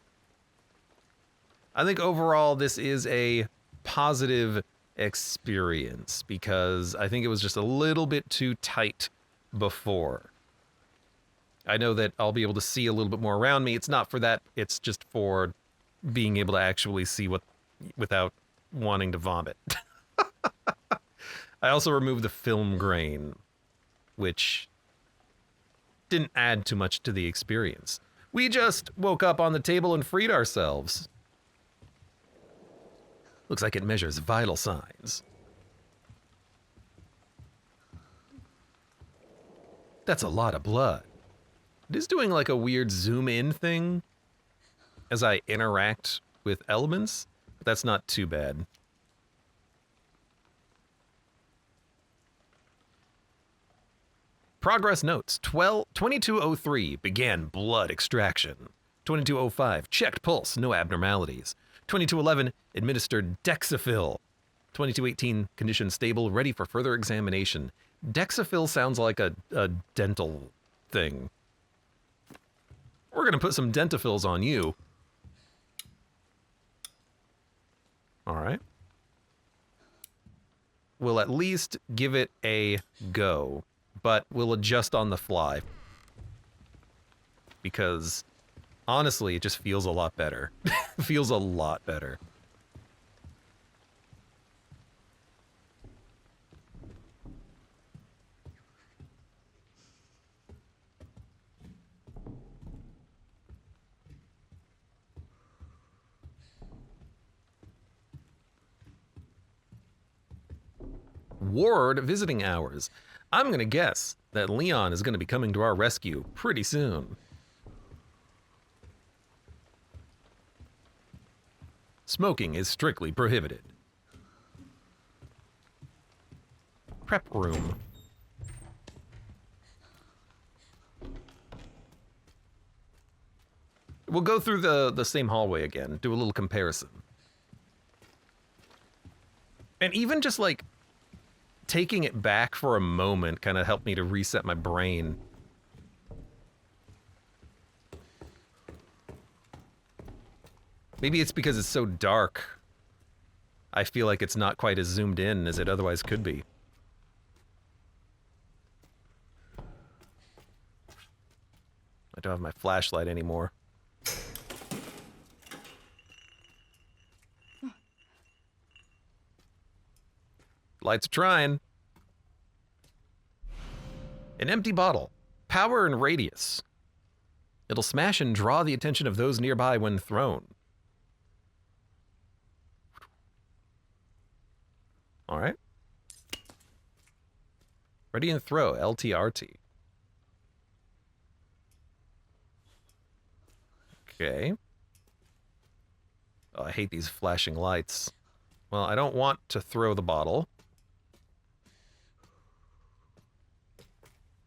I think overall this is a positive experience because I think it was just a little bit too tight before. I know that I'll be able to see a little bit more around me. It's not for that. It's just for being able to actually see what without wanting to vomit. I also removed the film grain, which didn't add too much to the experience. We just woke up on the table and freed ourselves. Looks like it measures vital signs. That's a lot of blood. It is doing like a weird zoom in thing as I interact with elements, but that's not too bad. Progress notes, 2203, began blood extraction. 2205, checked pulse, no abnormalities. 2211, administered Dexafil. 2218, condition stable, ready for further examination. Dexafil sounds like a dental thing. We're going to put some Dentafils on you. All right. We'll at least give it a go, but we'll adjust on the fly. Because honestly, it just feels a lot better. Feels a lot better. Ward visiting hours. I'm going to guess that Leon is going to be coming to our rescue pretty soon. Smoking is strictly prohibited. Prep room. We'll go through the same hallway again, do a little comparison. And even just like taking it back for a moment kind of helped me to reset my brain. Maybe it's because it's so dark. I feel like it's not quite as zoomed in as it otherwise could be. I don't have my flashlight anymore. Lights are trying. An empty bottle. Power and radius. It'll smash and draw the attention of those nearby when thrown. All right. Ready and throw, LTRT. Okay. Oh, I hate these flashing lights. Well, I don't want to throw the bottle.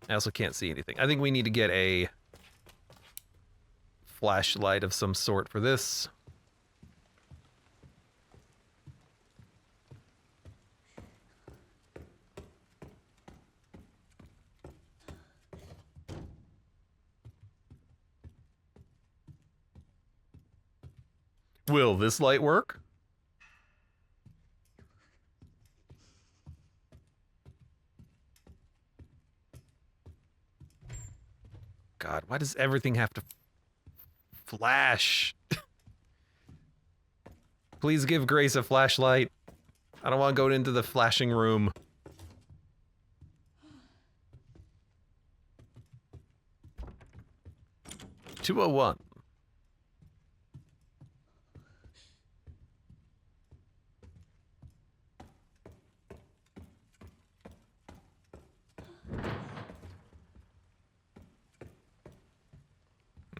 I also can't see anything. I think we need to get a flashlight of some sort for this. Will this light work? God, why does everything have to flash? Please give Grace a flashlight. I don't want to go into the flashing room. $201.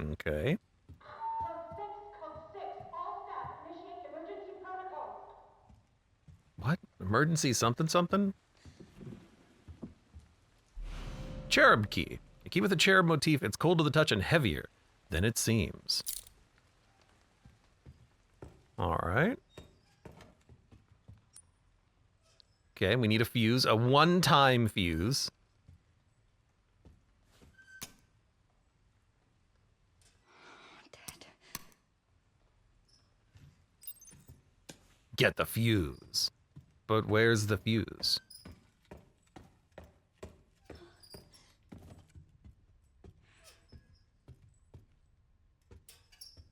Okay. Code 6, all staff, initiate emergency protocol. Emergency something something? Cherub key. A key with a cherub motif. It's cold to the touch and heavier than it seems. All right. Okay, we need a fuse. A one-time fuse. Dad. Get the fuse. But where's the fuse?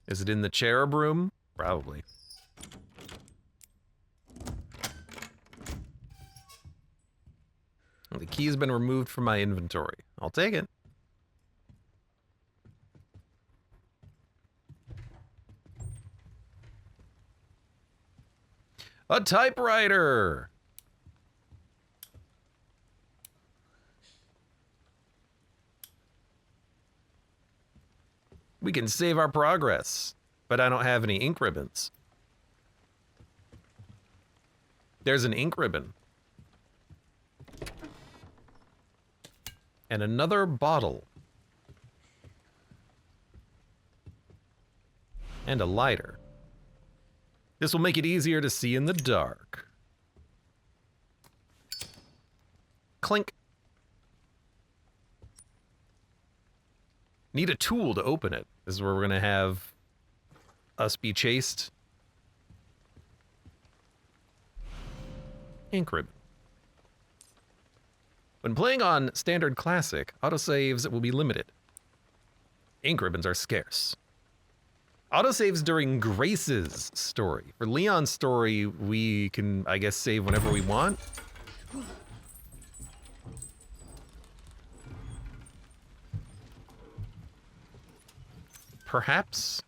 Is it in the cherub room? Probably. The key has been removed from my inventory. I'll take it. A typewriter! We can save our progress, but I don't have any ink ribbons. There's an ink ribbon. And another bottle. And a lighter. This will make it easier to see in the dark. Clink. Need a tool to open it. This is where we're gonna have us be chased. Ink ribbon. When playing on Standard Classic, autosaves will be limited. Ink ribbons are scarce. Autosaves during Grace's story. For Leon's story, we can, I guess, save whenever we want. Perhaps.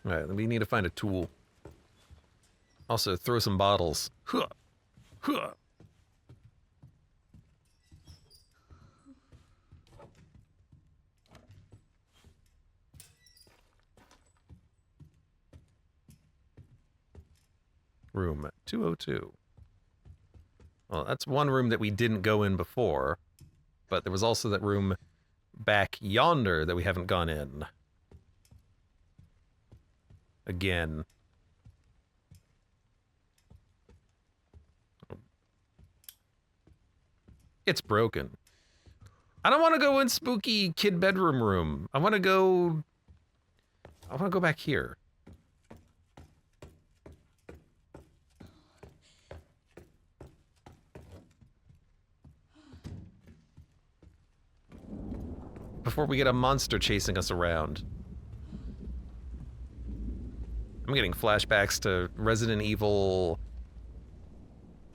All right, we need to find a tool. Also, throw some bottles. Huh. Huh. Room 202. Well, that's one room that we didn't go in before, but there was also that room back yonder that we haven't gone in. Again. It's broken. I don't want to go in spooky kid bedroom room. I want to go back here. Before we get a monster chasing us around. I'm getting flashbacks to Resident Evil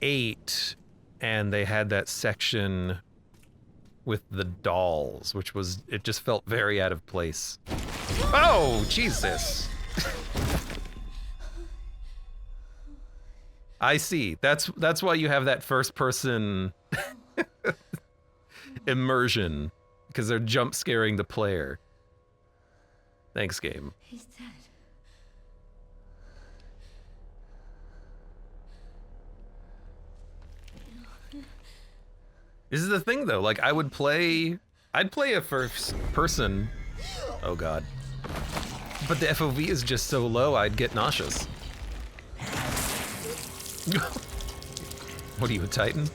8, and they had that section with the dolls, which was, it just felt very out of place. Oh, Jesus. I see. That's why you have that first person immersion. Because they're jump scaring the player. Thanks, game. He's dead. This is the thing, though. Like, I'd play a first person. Oh, God. But the FOV is just so low, I'd get nauseous. What are you, a Titan?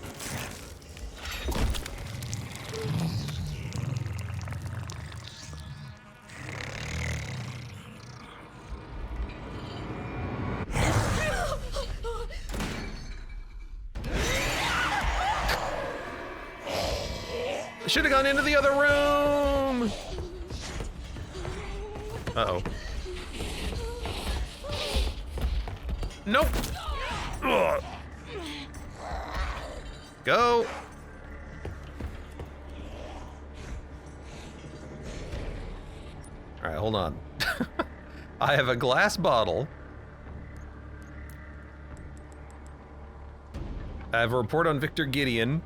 Should have gone into the other room. Uh-oh. Nope. Ugh. Go. All right, hold on. I have a glass bottle. I have a report on Victor Gideon.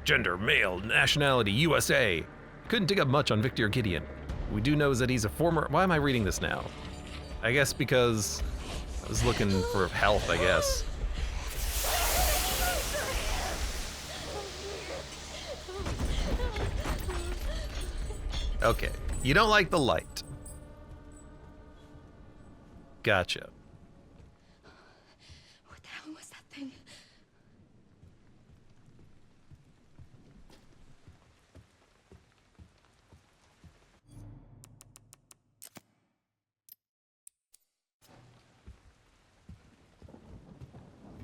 Gender, male, nationality, USA. Couldn't dig up much on Victor Gideon. we do know is that he's a former... Why am I reading this now? I guess because I was looking for health, I guess. Okay. You don't like the light. Gotcha. What the hell was that thing?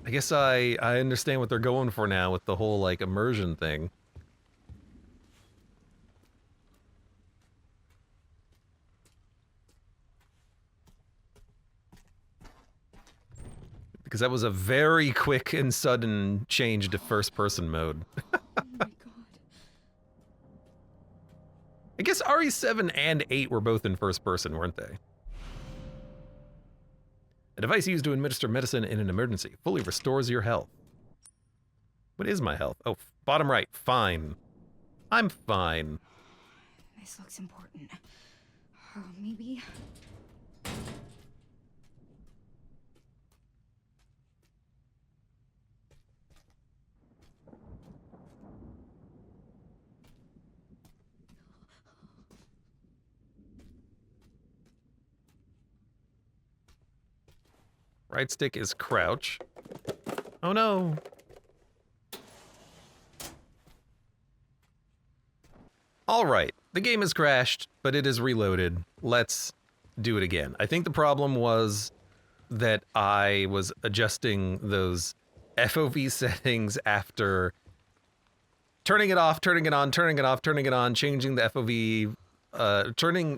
I guess I understand what they're going for now with the whole, like, immersion thing. Because that was a very quick and sudden change to first-person mode. Oh my god. I guess RE7 and 8 were both in first-person, weren't they? A device used to administer medicine in an emergency. Fully restores your health. What is my health? Oh, bottom right. Fine. I'm fine. This looks important. Oh, maybe... Right stick is crouch. Oh no. All right, the game has crashed, but it is reloaded. Let's do it again. I think the problem was that I was adjusting those FOV settings after turning it off, turning it on, turning it off, turning it on, changing the FOV,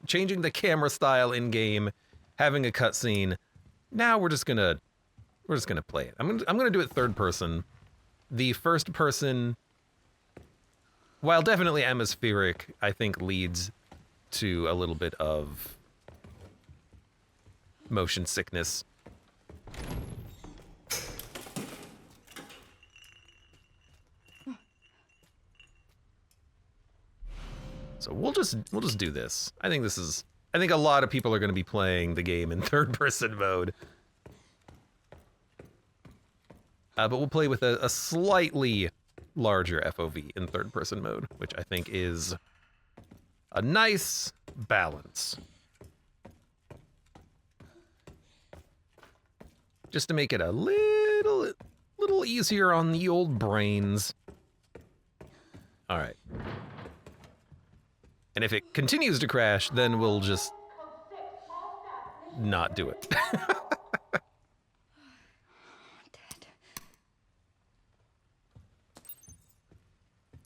changing the camera style in game, having a cutscene. Now we're just gonna play it. I'm gonna do it third person. The first person, while definitely atmospheric, I think leads to a little bit of motion sickness. So we'll just do this. I think a lot of people are going to be playing the game in third-person mode. But we'll play with a slightly larger FOV in third-person mode, which I think is a nice balance. Just to make it a little easier on the old brains. All right. And if it continues to crash, then we'll just not do it.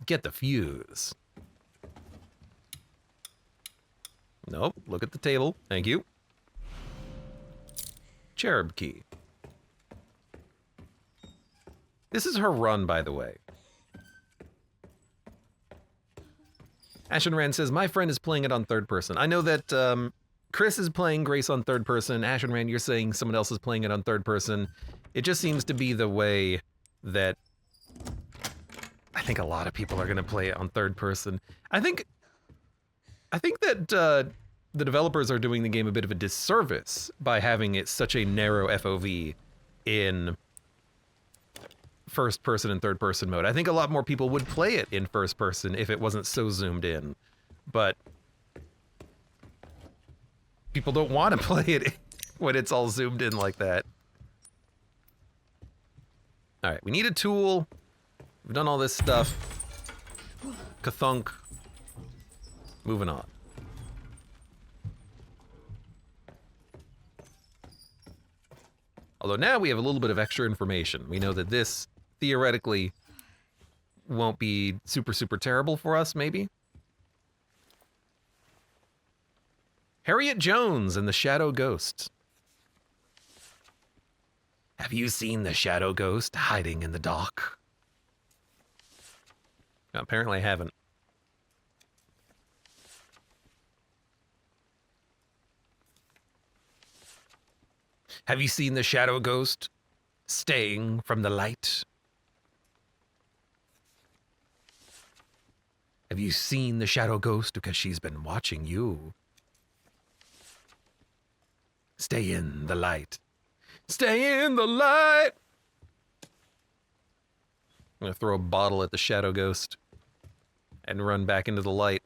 Get the fuse. Nope, look at the table. Thank you. Cherub key. This is her run, by the way. Ashen Rand says, my friend is playing it on third person. I know that Chris is playing Grace on third person. Ashen Rand, you're saying someone else is playing it on third person. It just seems to be the way that I think a lot of people are going to play it on third person. I think that the developers are doing the game a bit of a disservice by having it such a narrow FOV in first person and third person mode. I think a lot more people would play it in first person if it wasn't so zoomed in, but people don't want to play it when it's all zoomed in like that. All right, we need a tool. We've done all this stuff. Kathunk. Moving on. Although now we have a little bit of extra information. We know that this theoretically won't be super terrible for us, maybe. Harriet Jones and the Shadow Ghost. Have you seen the Shadow Ghost hiding in the dock? No, apparently I haven't. Have you seen the Shadow Ghost staying from the light? Have you seen the Shadow Ghost because she's been watching you Stay in the light. Stay in the light! I'm gonna throw a bottle at the shadow ghost and run back into the light.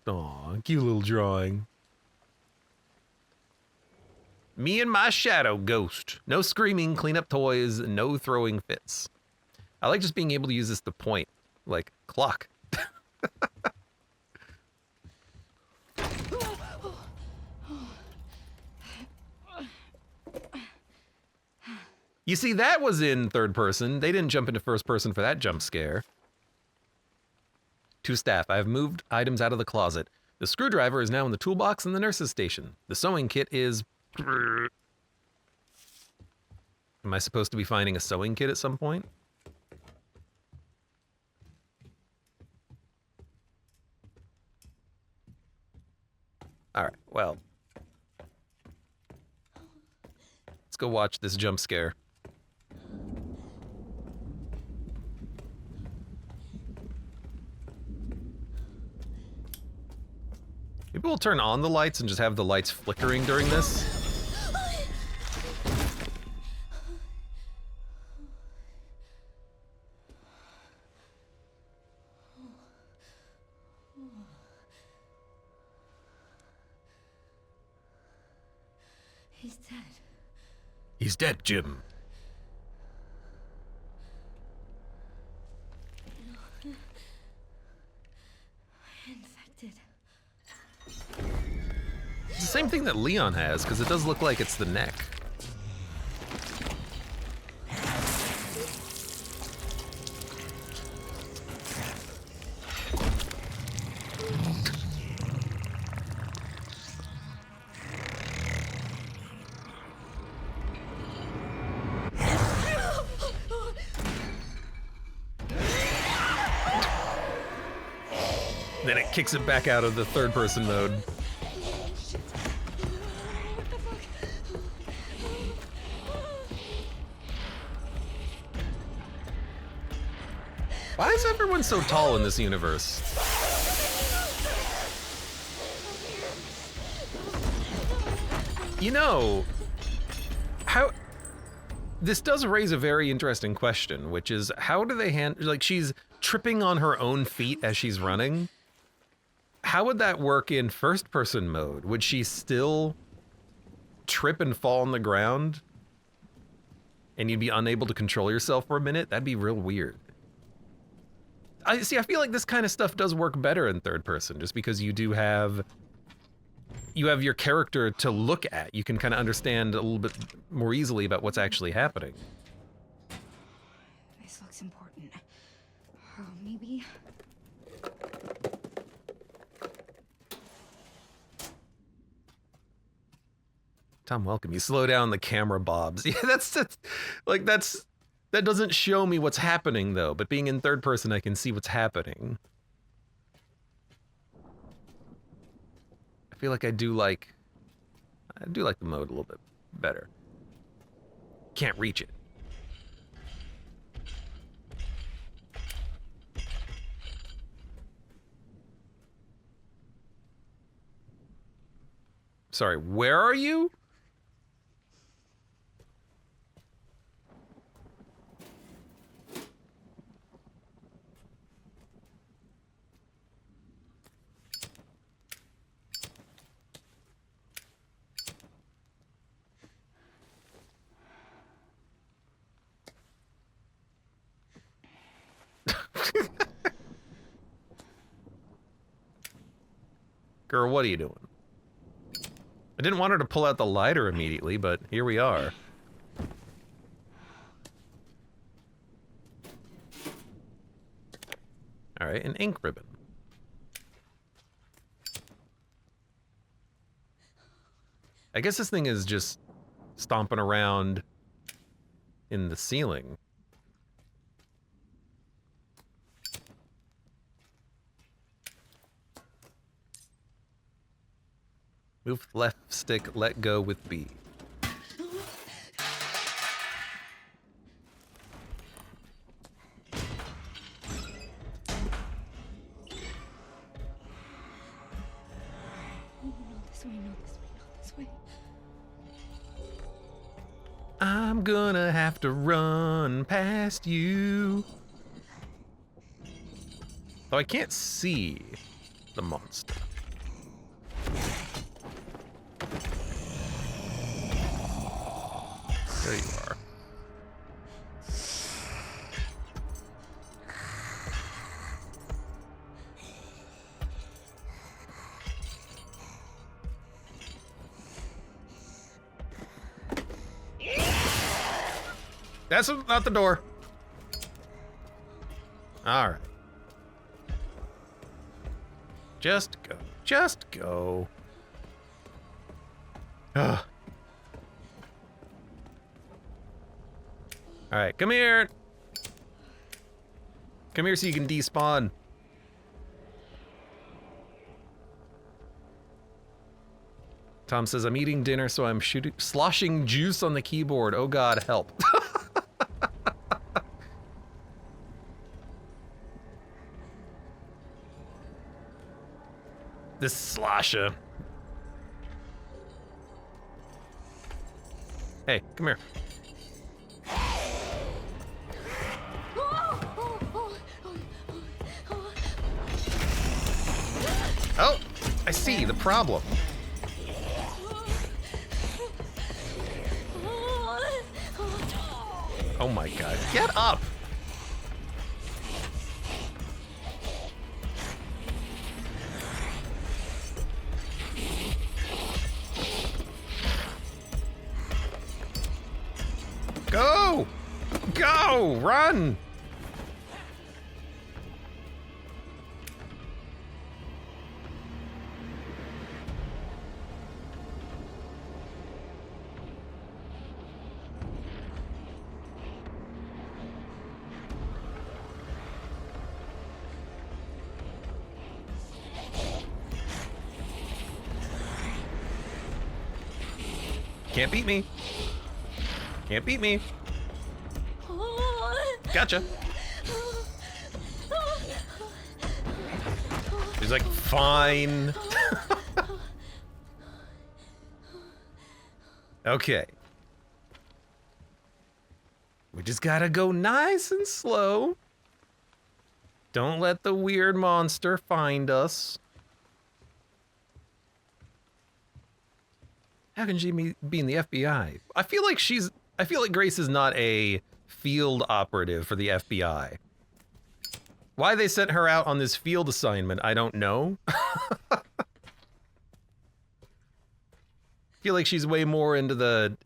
Aw, cute little drawing. Me and my shadow ghost. No screaming, clean up toys, no throwing fits. I like just being able to use this to point, like clock. You see, that was in third person. They didn't jump into first person for that jump scare. To staff, I have moved items out of the closet. The screwdriver is now in the toolbox in the nurse's station. The sewing kit is... Am I supposed to be finding a sewing kit at some point? All right, well. Let's go watch this jump scare. Maybe we'll turn on the lights and just have the lights flickering during this. He's dead. He's dead, Jim. Infected. It's the same thing that Leon has, because it does look like it's the neck. Then it kicks it back out of the third person mode. Why is everyone so tall in this universe? You know, how... This does raise a very interesting question, which is, how do they handle... Like, she's tripping on her own feet as she's running. How would that work in first-person mode? Would she still trip and fall on the ground? And you'd be unable to control yourself for a minute? That'd be real weird. I feel like this kind of stuff does work better in third person, just because you do have... You have your character to look at. You can kind of understand a little bit more easily about what's actually happening. This looks important. Oh, maybe... Tom Welcome, you slow down the camera bobs. Yeah, that doesn't show me what's happening though, but being in third person, I can see what's happening. I feel like I do like the mode a little bit better. Can't reach it. Sorry, where are you? Girl, what are you doing? I didn't want her to pull out the lighter immediately, but here we are. All right, an ink ribbon. I guess this thing is just stomping around in the ceiling. Move left stick, let go with B. This way, no, this way, no, this way. I'm gonna have to run past you. Though I can't see the monster. There you are. That's not the door. All right. Just go. Just go. Ugh. All right, come here. Come here so you can despawn. Tom says, I'm eating dinner, so I'm sloshing juice on the keyboard. Oh God, help. This slosher. Hey, come here. Oh, I see the problem. Oh my God, get up! Go! Go! Run! Can't beat me. Can't beat me. Gotcha. He's like, fine. Okay. We just gotta go nice and slow. Don't let the weird monster find us. How can she be in the FBI? I feel like Grace is not a field operative for the FBI. Why they sent her out on this field assignment, I don't know. I feel like she's way more into the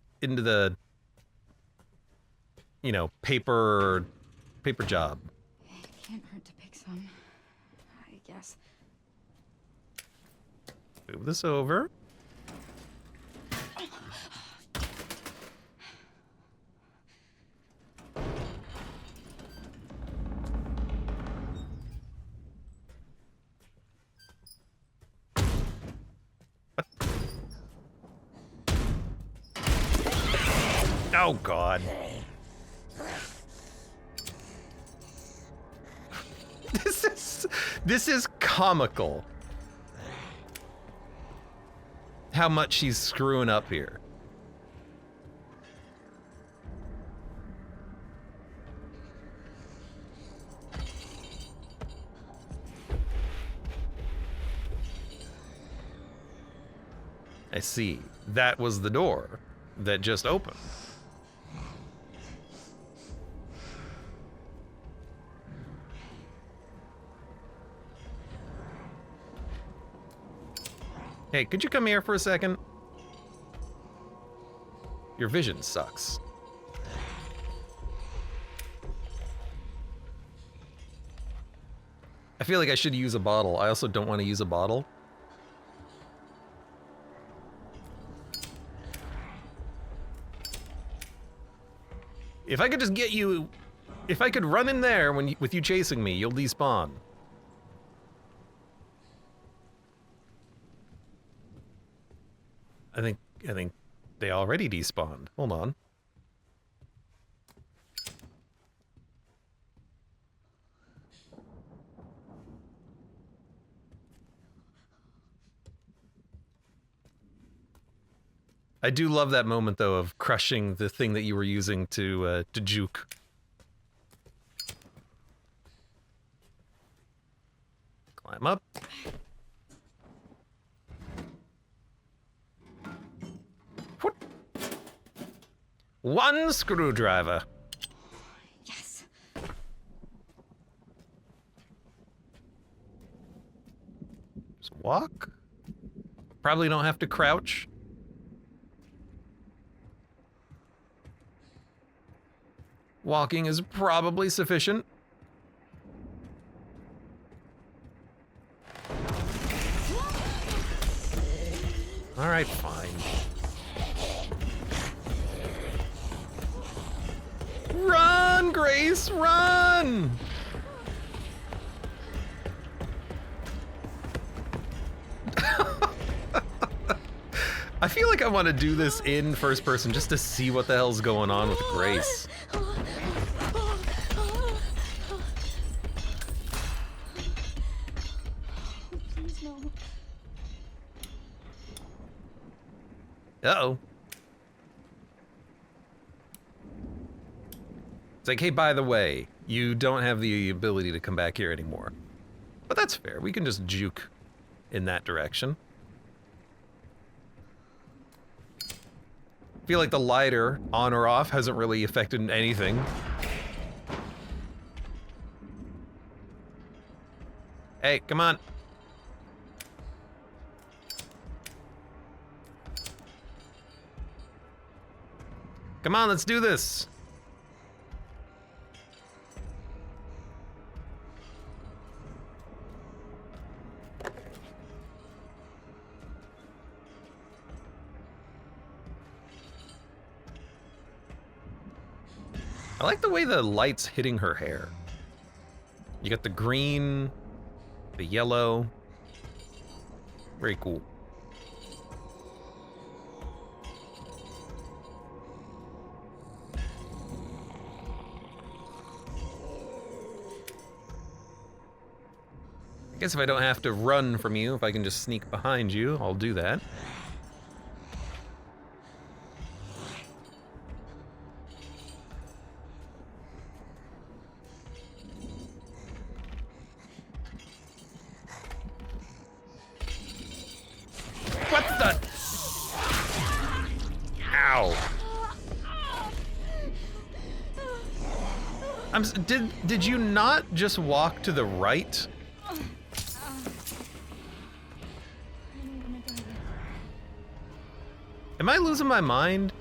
you know, paper job. It can't hurt to pick some, I guess. Move this over. Oh God. This is comical. How much she's screwing up here. I see. That was the door that just opened. Hey, could you come here for a second? Your vision sucks. I feel like I should use a bottle. I also don't want to use a bottle. If I could just get you... If I could run in there with you chasing me, you'll despawn. I think they already despawned. Hold on. I do love that moment, though, of crushing the thing that you were using to juke. Climb up. Whoop. One screwdriver. Yes. Just walk. Probably don't have to crouch. Walking is probably sufficient. All right, fine. Run, Grace, run! I feel like I want to do this in first person just to see what the hell's going on with Grace. Please, no. Uh-oh. It's like, hey, by the way, you don't have the ability to come back here anymore. But that's fair. We can just juke in that direction. I feel like the lighter, on or off, hasn't really affected anything. Hey, come on. Come on, let's do this. I like the way the light's hitting her hair. You got the green, the yellow. Very cool. I guess if I don't have to run from you, if I can just sneak behind you, I'll do that. What the? Ow. Did you not just walk to the right? Am I losing my mind?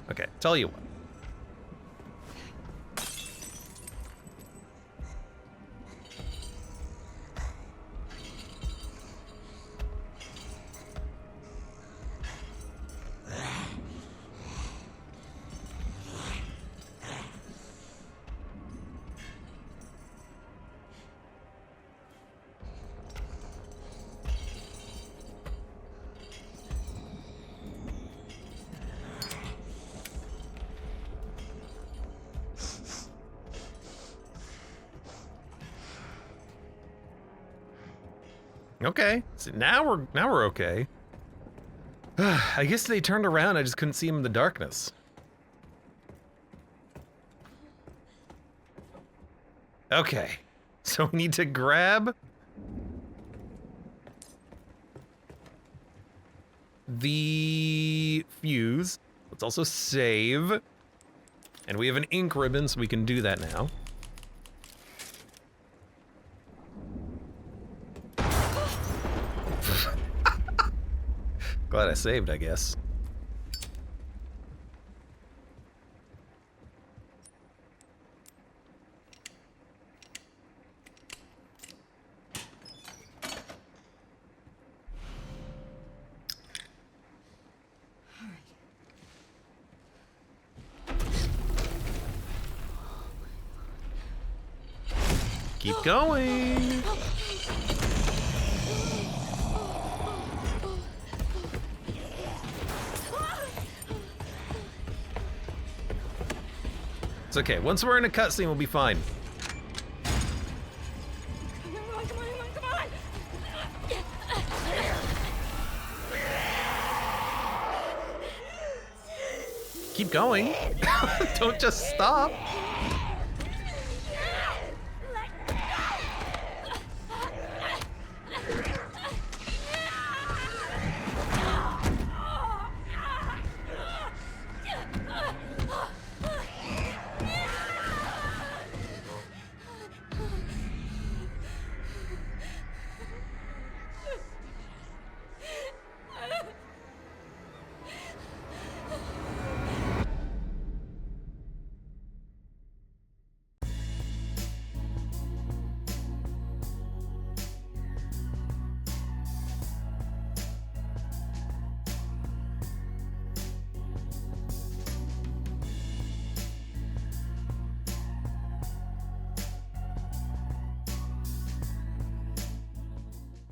Okay, tell you what. Okay, so now we're okay. I guess they turned around. I just couldn't see him in the darkness. Okay, so we need to grab the fuse. Let's also save, and we have an ink ribbon, so we can do that now. Glad I saved, I guess. Keep going. It's okay. Once we're in a cutscene, we'll be fine. Come on, come Keep going. Don't just stop.